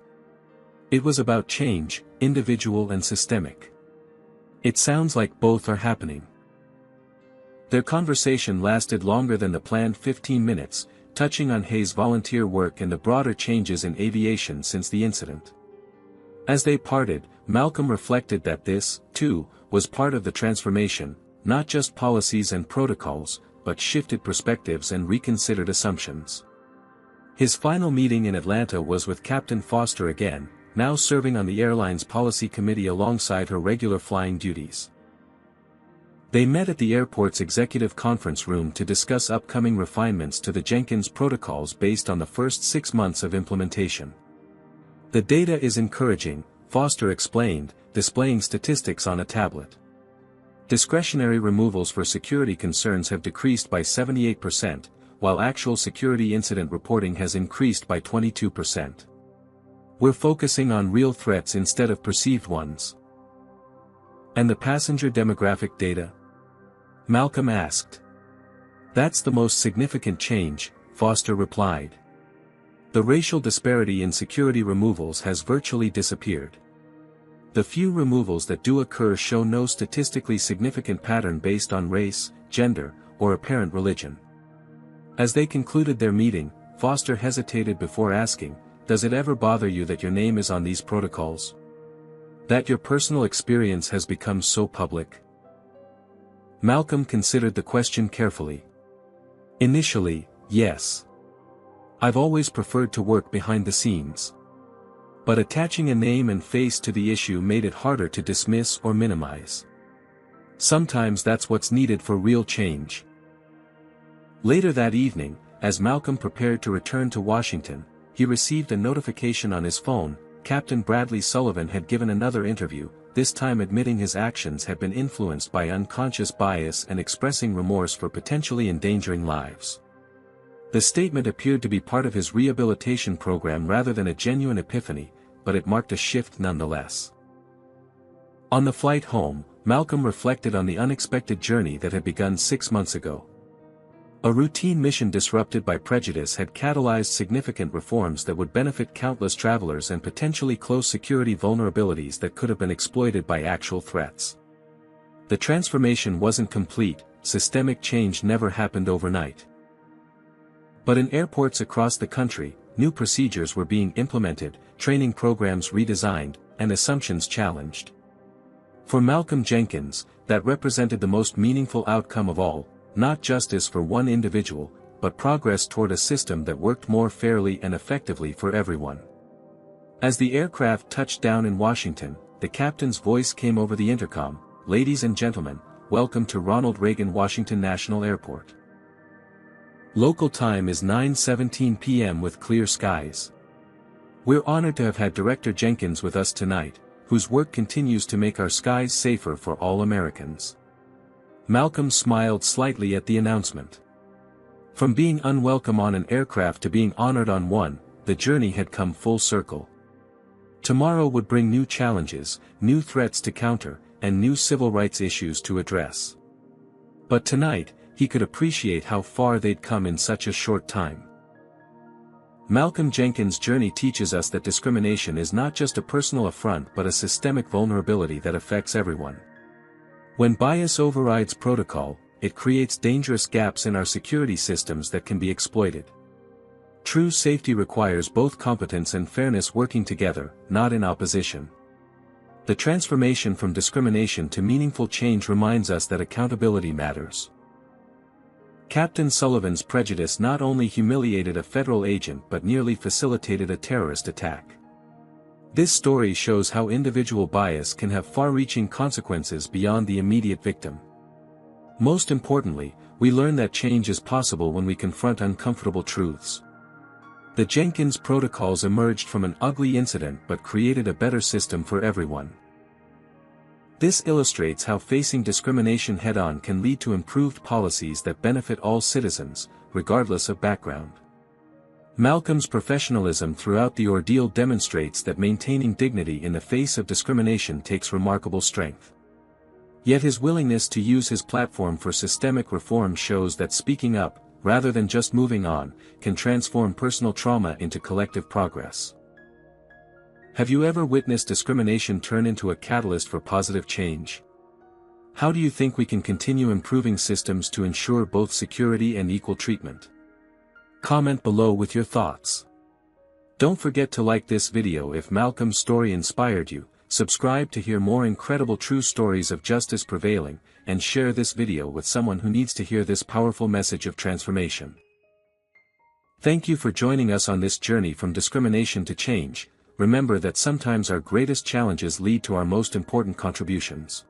"It was about change, individual and systemic. It sounds like both are happening." Their conversation lasted longer than the planned 15 minutes, touching on Hayes' volunteer work and the broader changes in aviation since the incident. As they parted, Malcolm reflected that this, too, was part of the transformation, not just policies and protocols, but shifted perspectives and reconsidered assumptions. His final meeting in Atlanta was with Captain Foster again, now serving on the airline's policy committee alongside her regular flying duties. They met at the airport's executive conference room to discuss upcoming refinements to the Jenkins protocols based on the first 6 months of implementation. "The data is encouraging," Foster explained, displaying statistics on a tablet. "Discretionary removals for security concerns have decreased by 78%, while actual security incident reporting has increased by 22%. We're focusing on real threats instead of perceived ones." "And the passenger demographic data?" Malcolm asked. "That's the most significant change," Foster replied. "The racial disparity in security removals has virtually disappeared. The few removals that do occur show no statistically significant pattern based on race, gender, or apparent religion." As they concluded their meeting, Foster hesitated before asking, "Does it ever bother you that your name is on these protocols? That your personal experience has become so public?" Malcolm considered the question carefully. "Initially, yes. I've always preferred to work behind the scenes. But attaching a name and face to the issue made it harder to dismiss or minimize. Sometimes that's what's needed for real change." Later that evening, as Malcolm prepared to return to Washington, he received a notification on his phone. Captain Bradley Sullivan had given another interview, this time admitting his actions had been influenced by unconscious bias and expressing remorse for potentially endangering lives. The statement appeared to be part of his rehabilitation program rather than a genuine epiphany, but it marked a shift nonetheless. On the flight home, Malcolm reflected on the unexpected journey that had begun 6 months ago. A routine mission disrupted by prejudice had catalyzed significant reforms that would benefit countless travelers and potentially close security vulnerabilities that could have been exploited by actual threats. The transformation wasn't complete, systemic change never happened overnight. But in airports across the country, new procedures were being implemented, training programs redesigned, and assumptions challenged. For Malcolm Jenkins, that represented the most meaningful outcome of all, not justice for one individual, but progress toward a system that worked more fairly and effectively for everyone. As the aircraft touched down in Washington, the captain's voice came over the intercom, "Ladies and gentlemen, welcome to Ronald Reagan Washington National Airport. Local time is 9:17 p.m. with clear skies. We're honored to have had Director Jenkins with us tonight, whose work continues to make our skies safer for all Americans." Malcolm smiled slightly at the announcement. From being unwelcome on an aircraft to being honored on one, the journey had come full circle. Tomorrow would bring new challenges, new threats to counter, and new civil rights issues to address. But tonight, he could appreciate how far they'd come in such a short time. Malcolm Jenkins' journey teaches us that discrimination is not just a personal affront but a systemic vulnerability that affects everyone. When bias overrides protocol, it creates dangerous gaps in our security systems that can be exploited. True safety requires both competence and fairness working together, not in opposition. The transformation from discrimination to meaningful change reminds us that accountability matters. Captain Sullivan's prejudice not only humiliated a federal agent but nearly facilitated a terrorist attack. This story shows how individual bias can have far-reaching consequences beyond the immediate victim. Most importantly, we learn that change is possible when we confront uncomfortable truths. The Jenkins protocols emerged from an ugly incident but created a better system for everyone. This illustrates how facing discrimination head-on can lead to improved policies that benefit all citizens, regardless of background. Malcolm's professionalism throughout the ordeal demonstrates that maintaining dignity in the face of discrimination takes remarkable strength. Yet his willingness to use his platform for systemic reform shows that speaking up, rather than just moving on, can transform personal trauma into collective progress. Have you ever witnessed discrimination turn into a catalyst for positive change? How do you think we can continue improving systems to ensure both security and equal treatment? Comment below with your thoughts. Don't forget to like this video if Malcolm's story inspired you, subscribe to hear more incredible true stories of justice prevailing, and share this video with someone who needs to hear this powerful message of transformation. Thank you for joining us on this journey from discrimination to change. Remember that sometimes our greatest challenges lead to our most important contributions.